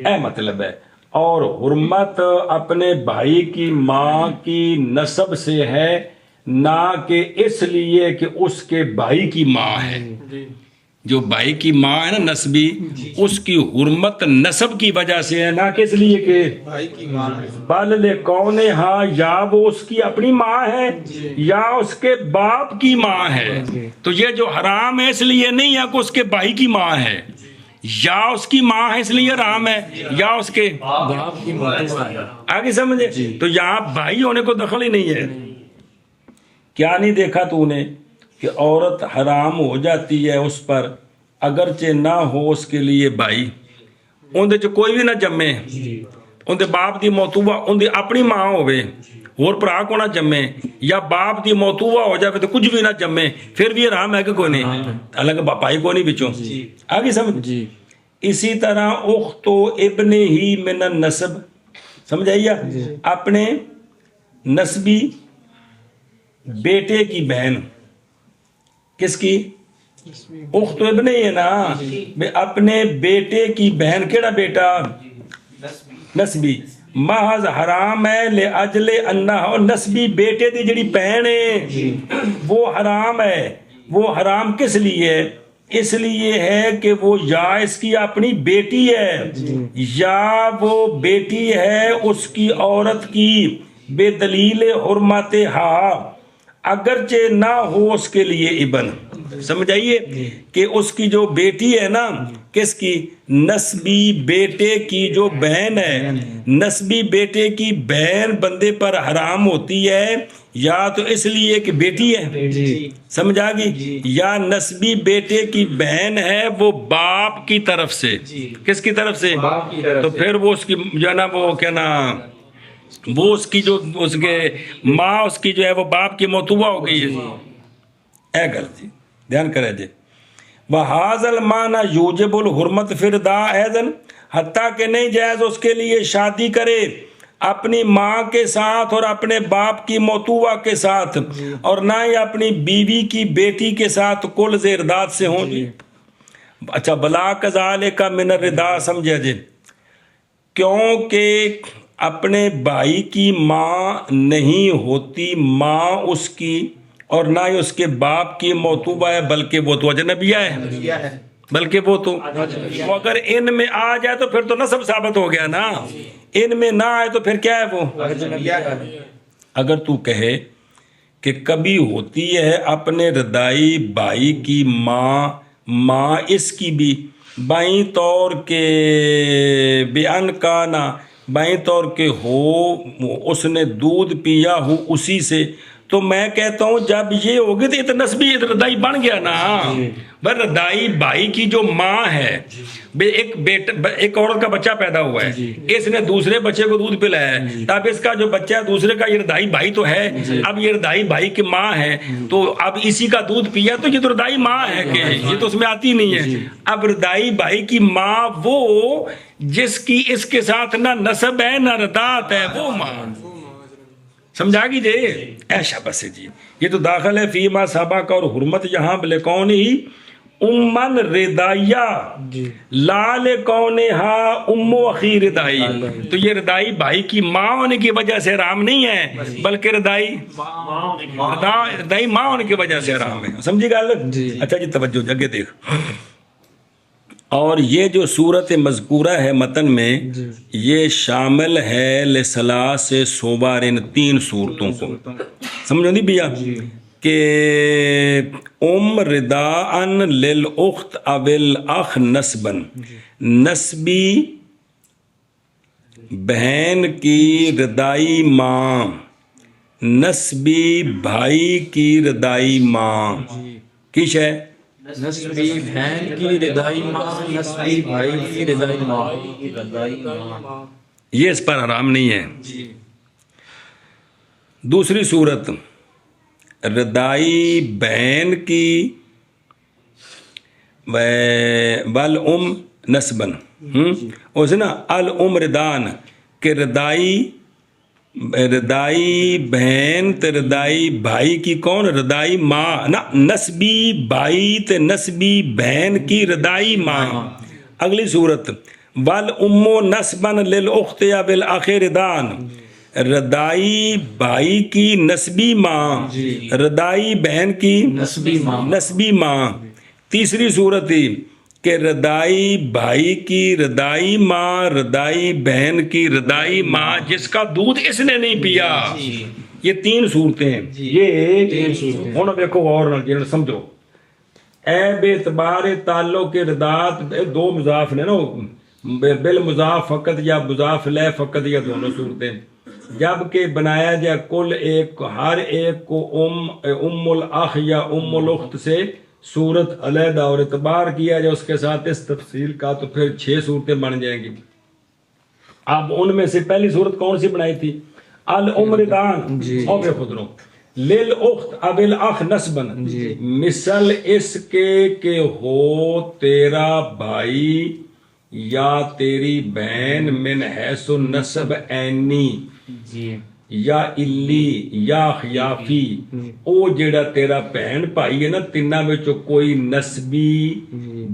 اے مطلب ہے، اور حرمت اپنے بھائی کی ماں کی نسب سے ہے، نہ کہ اس لیے کہ اس کے بھائی کی ماں ہے، جو بھائی کی ماں ہے نا نسبی، اس کی حرمت نسب کی وجہ سے ہے، نہ کہ اس لیے کہ بھائی کی ماں ہے، بل لکون ہاں یا وہ اس کی اپنی ماں ہے یا اس کے باپ کی ماں ہے، تو یہ جو حرام ہے اس لیے نہیں ہے کہ اس کے بھائی کی ماں ہے یا اس کی ماں ہے اس لیے حرام ہے یا اس کے باپ کی ماں ہے، آگے سمجھے؟ تو یہاں بھائی ہونے کو دخل ہی نہیں ہے۔ کیا نہیں دیکھا تو نے کہ عورت حرام ہو جاتی ہے اس پر اگرچہ نہ ہو اس کے لیے بھائی، اندر چ کوئی بھی نہ جمے، اندر باپ دی موتوبہ اندر اپنی ماں ہوئے اور پرا کو نہ جمے، یا باپ دی موتوبہ ہو جائے تو کچھ بھی نہ جمے، پھر بھی حرام ہے کہ کوئی نہیں، الگ بھائی کو نہیں بچوں، آگے سمجھ؟ اسی طرح اخت و ابن ہی من النسب، سمجھائیے اپنے نسبی بیٹے کی بہن، کس کی؟ اخت ابن ہی ہے نا، اپنے بیٹے کی بہن، کیڑا بیٹا؟ نسبی، محض حرام ہے لأجل انہا نسبی بیٹے دی جڑی بہن ہے وہ حرام ہے. وہ حرام کس لیے ہے؟ اس لیے ہے کہ وہ یا اس کی اپنی بیٹی ہے یا وہ بیٹی ہے اس کی عورت کی بے دلیل حرمت ہا، اگرچہ نہ ہو اس کے لیے ابن. سمجھ آئیے کہ اس کی جو بیٹی ہے نا، کس کی؟ نسبی بیٹے کی جو بہن ہے. نسبی بیٹے کی بہن بندے پر حرام ہوتی ہے یا تو اس لیے کہ بیٹی ہے، سمجھ آ گئی، یا نسبی بیٹے کی بہن ہے وہ باپ کی طرف سے. کس کی طرف سے؟ تو پھر وہ اس کی جو ہے نا وہ کیا نا وہ اس کی جو اس کے ماں اس کی جو ہے وہ باپ کی موتوبہ ہو گئی ہے. اے گل جی دھیان کرے جی. وَحَاذَ الْمَعْنَى يُوجِبُ الْحُرْمَةَ فِي الرِّضَاعِ أَيْضًا، حتیٰ کہ نہیں جائز اس کے لیے شادی کرے اپنی ماں کے ساتھ اور اپنے باپ کی موتوبہ کے ساتھ، اور نہ ہی اپنی بیوی کی بیٹی کے ساتھ کل زیرداد سے ہوں جی. اچھا بلا کذالک من الرضاع سمجھے جی، کیونکہ اپنے بھائی کی ماں نہیں ہوتی ماں اس کی، اور نہ ہی اس کے باپ کی موتوبہ ہے، بلکہ وہ تو اجنبیہ ہے، بلکہ وہ تو اگر ان میں آ جائے تو پھر تو نسب ثابت ہو گیا نا. ان میں نہ آئے تو پھر کیا ہے وہ اجنبیہ ہے. اگر تو کہے کہ کبھی ہوتی ہے اپنے رضاعی بھائی کی ماں اس کی بھی بائیں طور کے بیان کا نہ بائیں طور کے ہو اس نے دودھ پیا ہو اسی سے، تو میں کہتا ہوں جب یہ ہوگی تو یہ تو نسبی رضاعی بن گیا نا. بس رضاعی بھائی کی جو ماں ہے، ایک عورت کا بچہ پیدا ہوا ہے، اس نے دوسرے بچے کو دودھ پلایا ہے، تب اس کا جو بچہ ہے دوسرے کا یہ رضاعی بھائی تو ہے. اب یہ رضاعی بھائی کی ماں ہے تو اب اسی کا دودھ پیا تو یہ تو رضاعی ماں ہے کہ یہ تو اس میں آتی نہیں ہے. اب رضاعی بھائی کی ماں وہ جس کی اس کے ساتھ نہ نسب ہے نہ رضاعت ہے، وہ ماں. سمجھا گی جی؟ ایشا بس جی. یہ تو داخل ہے فیما سبق اور حرمت یہاں لکون ہی امن رضائیہ لا لکونہا ام اخی رضائی. تو یہ رضائی بھائی کی ماں ہونے کی وجہ سے حرام نہیں ہے، بلکہ رضائی ماں ہونے کی وجہ سے حرام ہے. سمجھی گل؟ اچھا جی توجہ جگہ دیکھ. اور یہ جو صورت مذکورہ ہے متن میں یہ شامل ہے لثلاث صورن 3 صورتوں کو. سمجھو نہیں بھیا کہ رضاءً للأخت او الاخ نسباً، نسبی بہن کی رضائی ماں، نسبی بھائی کی رضائی ماں کیش ہے؟ نسبی بہن کی رضائی ماں، نسبی بھائی کی رضائی ماں. یہ اس پر حرام نہیں ہے. دوسری صورت رضائی بہن کی والام نسبن، اسے نا الام ردان کہ رضائی بہن تے رضائی بھائی کی کون؟ رضائی ماں نا، نسبی بھائی تے نسبی بہن کی رضائی ماں. اگلی صورت والام نسبن للاخت یا بالاخ ردان، رضائی بھائی کی نسبی ماں، رضائی بہن کی نسبی ماں. تیسری صورت کہ رضائی بھائی کی رضائی ماں، رضائی بہن کی رضائی ماں جس کا دودھ اس نے نہیں پیا. یہ 3 صورتیں ہیں. یہ ہوں دیکھو اور سمجھو اے بے اعتبار تعلق کے رضاعت 2 مضاف نے نا، بالمضاف فقط یا مضاف لہ فقط، یا دونوں صورتیں. جب کہ بنایا جائے کل ایک ہر ایک کو ام الاخ یا ام الاخت سے صورت علیحدہ اور اعتبار کیا جائے اس کے ساتھ اس تفصیل کا، تو پھر 6 صورتیں بن جائیں گی. اب ان میں سے پہلی صورت کون سی بنائی تھی؟ الام ردان. اور بے خود رو للاخت اب الاخ نسبن، مثل اس کے کہ ہو تیرا بھائی یا تیری بہن من حیث النسب عینی، یا ਇਲੀ یا ਖਿਆਫੀ, ਉਹ ਜਿਹੜਾ ਤੇਰਾ ਭੈਣ ਭਾਈ ਹੈ ਨਾ, ਤਿੰਨਾਂ ਵਿੱਚੋਂ ਕੋਈ ਨਸਬੀ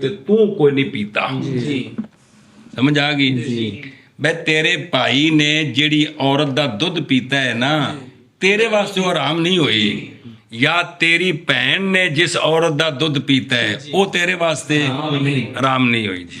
ਤੇ ਤੂੰ ਕੋਈ ਨਹੀਂ ਪੀਤਾ। ਸਮਝ ਆ ਗਈ? ਬਈ ਤੇਰੇ ਭਾਈ ਨੇ ਜਿਹੜੀ ਔਰਤ ਦਾ ਦੁੱਧ ਪੀਤਾ ਹੈ ਨਾ, ਤੇਰੇ ਵਾਸਤੇ ਉਹ ਹਰਾਮ ਨਹੀਂ ਹੋਈ, ਜਾਂ ਤੇਰੀ ਭੈਣ ਨੇ ਜਿਸ ਔਰਤ ਦਾ ਦੁੱਧ ਪੀਤਾ ਹੈ ਉਹ ਤੇਰੇ ਵਾਸਤੇ ਹਰਾਮ ਨਹੀਂ ਹੋਈ ਜੀ।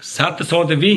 720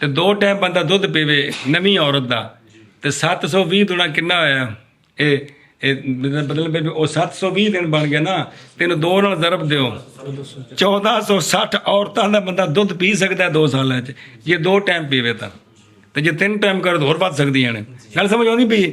ਤੇ 2 ਟਾਈਮ ਬੰਦਾ ਦੁੱਧ ਪੀਵੇ ਨਵੀਂ ਔਰਤ ਦਾ, ਤੇ 720 ਦੁਣਾ ਕਿੰਨਾ ਹੋਇਆ? ਇਹ ਮਤਲਬ ਉਹ 720 ਦਿਨ ਬਣ ਗਿਆ ਨਾ, ਤੈਨੂੰ 2 ਨਾਲ ਜ਼ਰਬ ਦਿਓ, 1460 ਔਰਤਾਂ ਦਾ ਬੰਦਾ ਦੁੱਧ ਪੀ ਸਕਦਾ 2 ਸਾਲਾਂ 'ਚ, ਜੇ 2 ਟਾਈਮ ਪੀਵੇ ਤਾਂ, ਤੇ ਜੇ 3 ਟਾਈਮ ਕਰ ਤਾਂ ਹੋਰ ਵੱਧ ਸਕਦੀਆਂ ਨੇ। ਗੱਲ ਸਮਝ ਆਉਂਦੀ ਪਈ?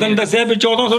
1400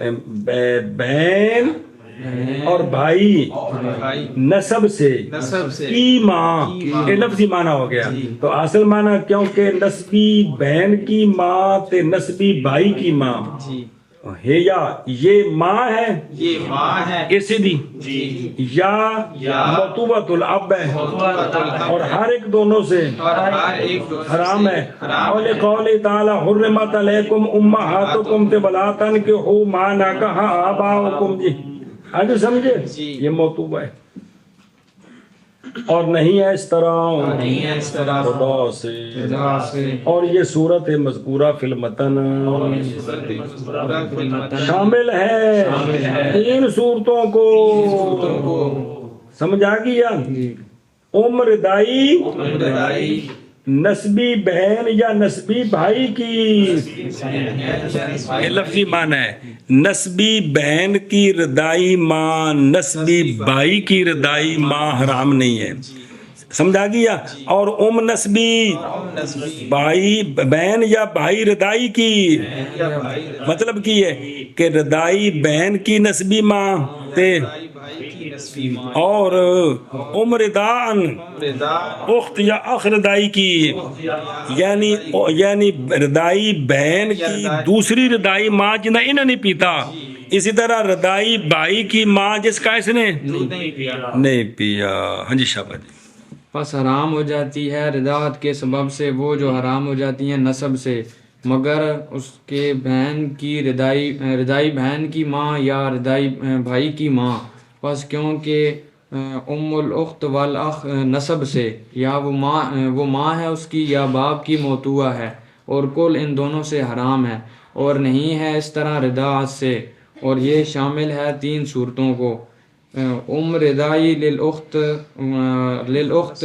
بہن اور بھائی نسب سے کی ماں، یہ لفظی معنی ہو گیا. تو اصل معنی کیونکہ نسبی بہن کی ماں تے نسبی بھائی کی ماں ہے، یا یہ ماں ہے، یہ ماں ہے اسی دی یا مطوبۃ الاب ہے، اور ہر ایک دونوں سے اور ہر ایک حرام ہے. اور قول تعالی حرمت علیکم امہاتکم تے ولا تنکحوا ما نکح آباؤکم. جی آگے سمجھے، یہ موطوبہ ہے. اور نہیں ہے اس طرح خدا سے. اور یہ صورت مذکورہ فی المتن شامل ہے 3 صورتوں کو. سمجھ آ گیا؟ ردائی نسبی بہن یا نسبی بھائی کی، یہ لفظی معنی ہے. نسبی بہن کی ردائی ماں، نسبی بھائی کی ردائی ماں حرام نہیں ہے. سمجھا گیا؟ اور نسبی بھائی بہن یا بھائی ردائی کی مطلب کی ہے کہ ردائی بہن کی نسبی ماں تے اور ردان اخت یا اخ ردائی کی، یعنی ردائی بہن کی دوسری ردائی ماں جنہ انہیں نہیں پیتا، اسی طرح ردائی بھائی کی ماں جس کا اس نے نہیں پیا. ہاں جی شاباش. پس حرام ہو جاتی ہے رداعت کے سبب سے وہ جو حرام ہو جاتی ہیں نسب سے، مگر اس کے بہن کی ردائی بہن کی ماں یا ردائی بھائی کی ماں. پس کیونکہ ام الاخت والاخ نسب سے، یا وہ ماں ہے اس کی یا باپ کی موتوہ ہے، اور کل ان دونوں سے حرام ہے. اور نہیں ہے اس طرح رداعت سے، اور یہ شامل ہے 3 صورتوں کو. ردائی للأخت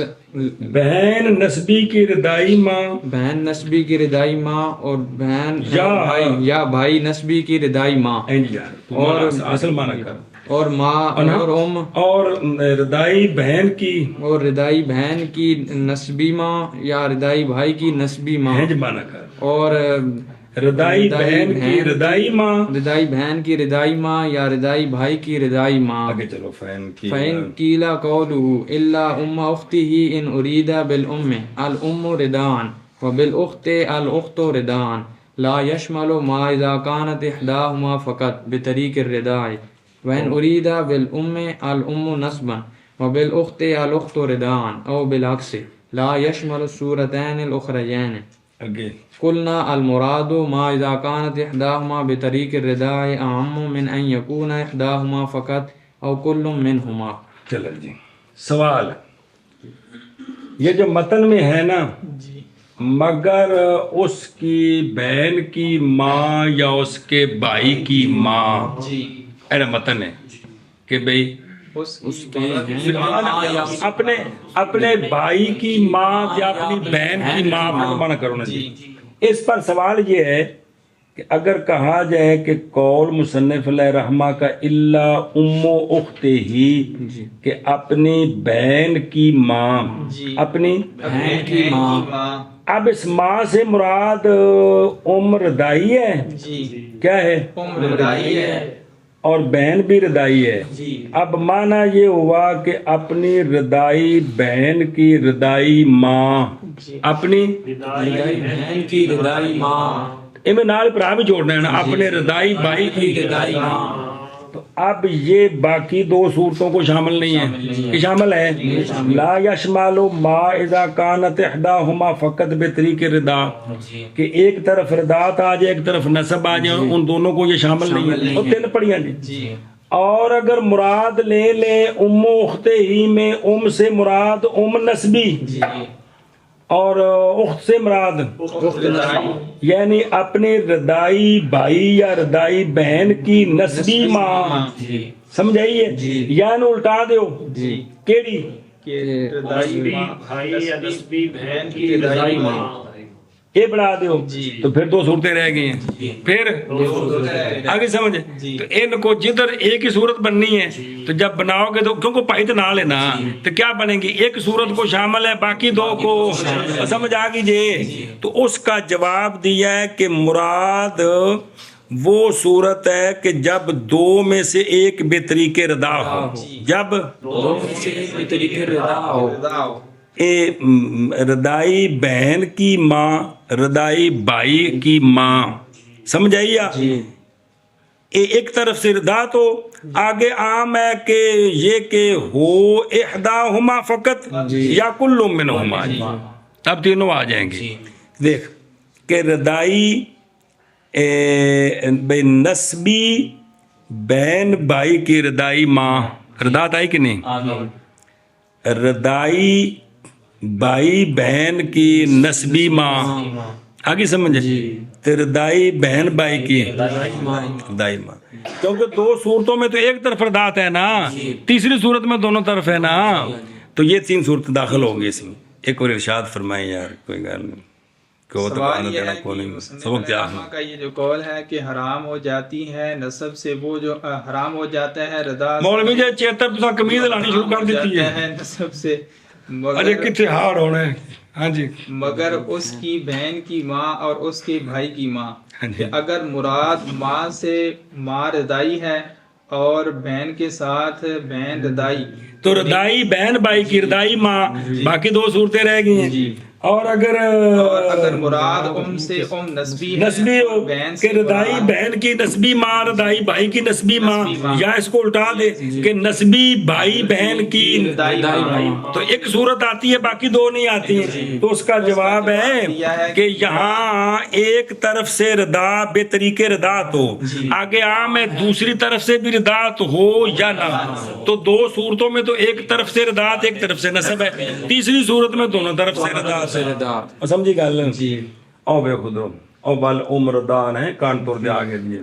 بہن نسبی کی ردائی ماں، بہن نسبی کی ردائی ماں، اور بہن یا بھائی نسبی کی ردائی ماں، اور اصل معنی کر، اور ماں اور ردائی بہن کی، اور ردائی بہن کی نسبی ماں یا ردائی بھائی کی نسبی ماں، اور ردائی بہن کی ردائی ماں، ردائی بہن کی ردائی ماں یا ردائی بھائی کی ردائی ماں. آگے چلو. فَإِن قِيلَ قَوْلُهُ إِلَّا أُمَّ أُخْتِهِ إِنْ أُرِيدَ بِالْأُمِّ الْأُمُّ رِدَاعًا وَبِالْأُخْتِ الْأُخْتُ رِدَاعًا لَا يَشْمَلُ مَا إِذَا كَانَتْ إِحْدَاهُمَا فَقَطْ بِطَرِيقِ الرِّدَاعِ وَإِنْ أُرِيدَ بِالْأُمِّ الْأُمُّ نَسْبًا وَبِالْأُخْتِ الْأُخْتُ رِدَاعًا أَوْ بِالْعَكْسِ لَا يَشْمَلُ الصُّورَتَيْنِ الْأُخْرَيَيْنِ. قلنا المراد ما إذا كانت إحداهما بطريق الرداع أعم من أن يكون إحداهما فقط أو كل منهما. چلو جی. سوال یہ جو متن میں ہے نا، مگر اس کی بہن کی ماں یا اس کے بھائی کی ماں، ایسا متن ہے کہ بھئی اپنے بھائی کی ماں یا اپنی بہن کی ماں منع کرو نا جی. اس پر سوال یہ ہے کہ اگر کہا جائے کہ قول مصنف علیہ رحمہ کا الا ام اخت ہی، کہ اپنی بہن کی ماں، اپنی بہن کی ماں، اب اس ماں سے مراد ام ردائی ہے، کیا ہے؟ ام ردائی ہے، اور بہن بھی ردائی ہے. اب معنی یہ ہوا کہ اپنی ردائی بہن کی ردائی ماں، اپنی بہن کی ردائی ماں، میں نال پرا بھی جوڑنا ہے نا، اپنے ردائی بھائی کی ردائی ماں. تو اب یہ باقی 2 صورتوں کو شامل نہیں ہے کہ شامل ہے. لا یشمل ما اذا كانت احداهما فقط بطریق الرضا، کہ ایک طرف رداعت آ جائے ایک طرف نسب آ جائے، ان دونوں کو یہ شامل نہیں ہے. اور 3 پڑھیاں جی. اور اگر مراد لیں ام اخت ہی میں ام سے مراد ام نسبی اور اخت سے مراد یعنی اپنے ردائی بھائی یا ردائی بہن کی نسبی ماں، سمجھائیے؟ یا نو الٹا دیو کیڑی ردائی بھائی یا نسبی بہن کی ردائی ماں، یہ بڑھا دیو. تو پھر 2 صورتیں رہ گئی ہیں. پھر آگے سمجھے تو ان کو جدھر ایک ہی صورت بننی ہے تو جب بناؤ گے تو کیونکہ پائت نہ لینا تو کیا بنے گی؟ ایک صورت کو شامل ہے باقی 2 کو سمجھ آ گئی جی. تو اس کا جواب دیا ہے کہ مراد وہ صورت ہے کہ جب دو میں سے ایک بے طریقے ردا ہو. جب دو میں سے ایک طریقے رضا ہو. ردائی بہن کی ماں ردائی بھائی کی ماں، سمجھ آئی آپ؟ ایک طرف سے ردا تو آگے عام ہے کہ یہ کہ ہو احداہما فقط یا کل منہما، اب تینوں آ جائیں گے. دیکھ کہ ردائی نسبی بہن بھائی کی ردائی ماں، ردات آئی کہ نہیں؟ ردائی بھائی بہن کی نسبی ماں، آگے سمجھے؟ تو ردائی بہن بھائی کی ردائی ماں، کیونکہ دو صورتوں میں تو ایک طرف ردات ہے نا، تیسری صورت میں دونوں طرف ہے نا، تو یہ تین صورت داخل ہوں گی اس میں. ایک اور ارشاد فرمائیں یار، کوئی گل نہیں. سوال یہ ہے کہ مصنف رحمہ کا یہ جو قول ہے کہ حرام ہو جاتی ہے نسب سے، وہ جو حرام ہو جاتا ہے رضا، مولوی جی چیتر تو کمیز لانی شروع کر دیتی ہے نسب سے، ارے کتنے ہارڈ ہونے. ہاں جی، مگر اس کی بہن کی ماں اور اس کے بھائی کی ماں. اگر مراد ماں سے ماں رضائی ہے اور بہن کے ساتھ بہن رضائی، تو ردائی بہن بھائی کی ردائی ماں، باقی دو صورتیں رہ گئی ہیں. اور اگر مراد ام سے ام نسبی ہو کہ ردائی بہن کی نسبی ماں ردائی بھائی کی نسبی ماں، یا اس کو الٹا دے کہ نسبی بھائی بہن کی رضائی ماں، تو ایک صورت آتی ہے باقی دو نہیں آتی ہیں. تو اس کا جواب ہے کہ یہاں ایک طرف سے ردا بے طریقے ردات ہو، آگے عام ہے دوسری طرف سے بھی ردات ہو یا نہ، تو دو صورتوں میں تو ایک طرف سے ردات ایک طرف سے نسب ہے، تیسری صورت میں دونوں طرف سے ردات. سمجھی گل؟ او بے خود او بل عمردان ہے کانپور دے آگے دیے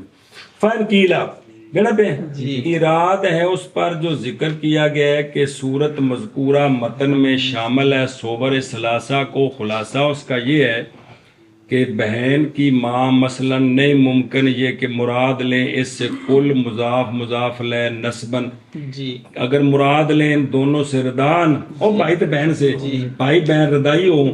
فن کیلا گڑا پہ اراد ہے اس پر جو ذکر کیا گیا ہے کہ صورت مذکورہ متن میں شامل ہے. صور ثلاثہ کو خلاصہ اس کا یہ ہے کہ بہن کی ماں مثلا نہیں ممکن یہ کہ مراد لیں اس سے کل مضاف مضاف لیں نسبن، اگر مراد لیں دونوں سے ردان اور بھائی تو بہن سے بھائی بہن ردائی ہو،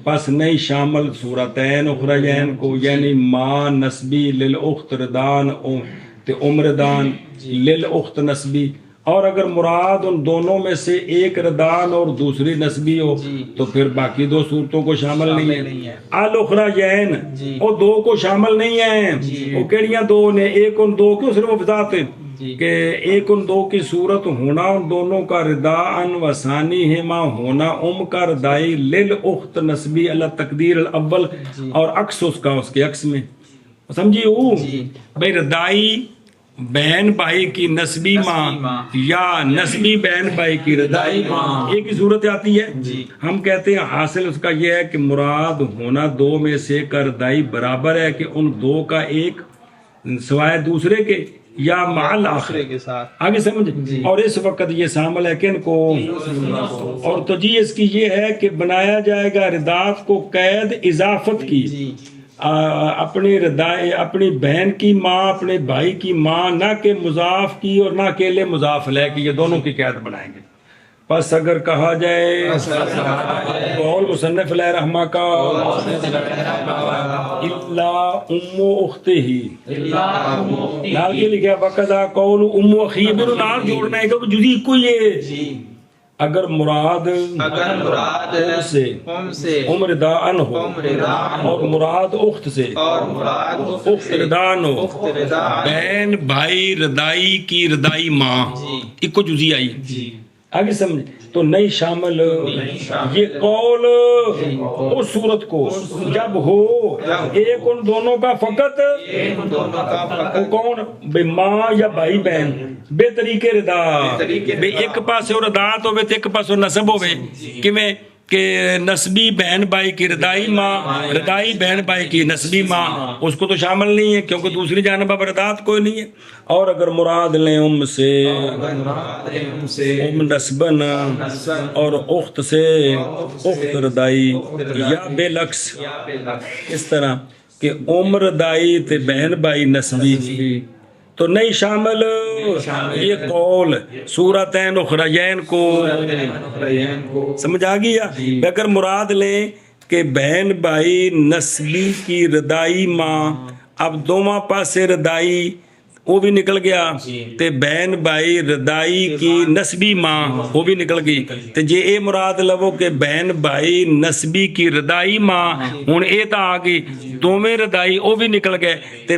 پس نہیں شامل صورتین اخرین کو، یعنی ماں نسبی للأخت ردان ام ردان للأخت نسبی. اور اگر مراد ان دونوں میں سے ایک ردان اور دوسری نسبی ہو تو پھر باقی دو صورتوں کو شامل نہیں ہے. الاخرجین وہ دو کو شامل نہیں ہیں، وہ کیڑیاں دو نے؟ ایک ان دو کیوں صرف بتاتے کہ ایک ان دو کی صورت ہونا ان دونوں کا رداءن و ثانیہما ہونا ام کا ردائی للأخت نسبی اللہ تقدیر الاول، اور عکس اس کا اس کے عکس میں. سمجھی ہو بھائی ردائی بہن بھائی کی نسبی ماں یا نسبی بہن بھائی کی ردائی ماں ایک ہی صورت آتی ہے. ہم کہتے ہیں حاصل اس کا یہ ہے کہ مراد ہونا دو میں سے کا ردائی برابر ہے کہ ان دو کا ایک سوائے دوسرے کے یا معل آخر کے ساتھ، آگے سمجھ. اور اس وقت یہ شامل ہے کن کو؟ اور توجیہ اس کی یہ ہے کہ بنایا جائے گا ردات کو قید اضافت کی، اپنی ردائے اپنی بہن کی ماں اپنے بھائی کی ماں، نہ کہ مضاف کی اور نہ اکیلے مضاف لے کی، یہ دونوں کی قید بنائیں گے. پس اگر کہا جائے قول مصنف علیہ رحمہ کا الا ام اختہ ہی نال یہ لکھا وقضا قول ام اخی میرے نال جوڑنا ہے کہ جزی کو یہ اگر مراد ام سے ام رداءن ہو اور مراد اخت سے اخت ردان ہو، بہن بھائی ردائی کی ردائی ماں ایک کو جزی آئی آگے سمجھ تو نہیں شامل. یہ قول اس صورت کو جب ہو ایک ان دونوں کا فقط کون بے ماں یا بھائی بہن بے طریقے ردا بے ایک پاس اور ردات ہوئے تو ایک پاس اور نسب ہوئے کیویں کہ نسبی بہن بھائی کی ردائی ماں ردائی بہن بھائی کی نسبی ماں اس کو تو شامل نہیں ہے کیونکہ دوسری جانب اب ردات کوئی نہیں ہے. اور اگر مراد لیں ام سے ام نسبن اور اخت سے اخت ردائی یا بالعکس اس طرح کہ ام ردائی تے بہن بھائی نسبی تو نہیں شامل. یہ قول صورتین اخرین کو سمجھ آ گیا. اگر مراد لیں کہ بہن بھائی نسبی کی ردائی ماں اب ਦੋਵਾਂ ਪਾਸੇ ਰਦਾਈ ਉਹ ਵੀ ਨਿਕਲ ਗਿਆ ਤੇ ਬੈਨ ਬਾਈ ਰਦਾਈ ਕੀ ਨਸਬੀ ਮਾਂ ਉਹ ਵੀ ਨਿਕਲ ਗਈ ਤੇ ਜੇ ਇਹ ਮੁਰਾਦ ਲਵੋ ਕਿ ਬੈਨ ਬਾਈ ਨਸਬੀ ਕੀ ਰਦਾਈ ਮਾਂ ਹੁਣ ਇਹ ਤਾਂ ਆ ਗਈ ਦੋਵੇਂ ਰਦਾਈ ਉਹ ਵੀ ਨਿਕਲ ਗਏ ਤੇ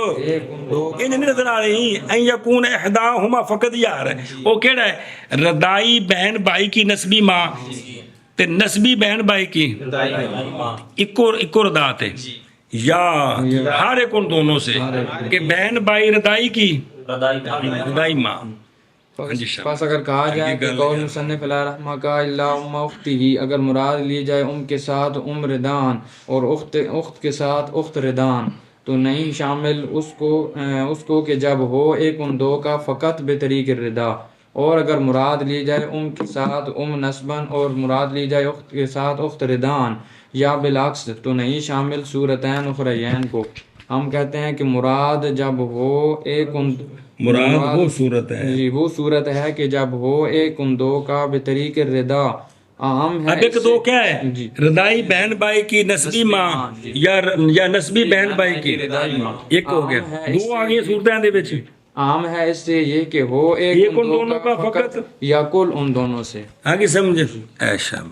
ਇਹ ਨਹੀਂ ਨਜ਼ਰ ਆ ਰਹੀ ਐ ਯਕੂਨ ਇਹਦਾਹੁਮਾ ਫਕਤ ਯਾਰ ਉਹ ਕਿਹੜਾ ਹੈ ਰਦਾਈ ਬਹਿਨ ਭਾਈ ਕੀ ਨਸਬੀ ਮਾਂ ਤੇ ਨਸਬੀ ਬਹਿਨ ਭਾਈ ਕੀ ਇੱਕੋ ਰਦਾ ਤੇ یا ہر ایک ان دونوں سے کہ بہن بھائی ردائی کی ردائی ماں پس اگر کہا جائے کہ قول مصنف علیہ رحمہ کا اللہ ام اختی ہی اگر مراد لی جائے ام کے ساتھ ام ردان اور اخت کے ساتھ اخت ردان تو نہیں شامل اس کو کہ جب ہو ایک ان دو کا فقط بطریق الردا اور اگر مراد لی جائے ام کے ساتھ ام نسبن اور مراد لی جائے اخت کے ساتھ اخت ردان یا بالعکس تو نہیں شامل صورتین اخرین کو ہم کہتے ہیں کہ مراد جب ہو ایک ان مراد وہ صورت ہے جی وہ صورت ہے کہ جب ہو ایک ان دو کا بطریق الردا عام ہے اب ایک دو کیا ہے ردائی بہن بھائی کی نسبی ماں یا نسبی بہن بھائی کی ایک ہو گیا دو آ گئی صورتیں دے وچ عام ہے اس سے یہ کہ ہو ایک ان دونوں کا فقط یا کل ان دونوں سے آگے سمجھے ایشا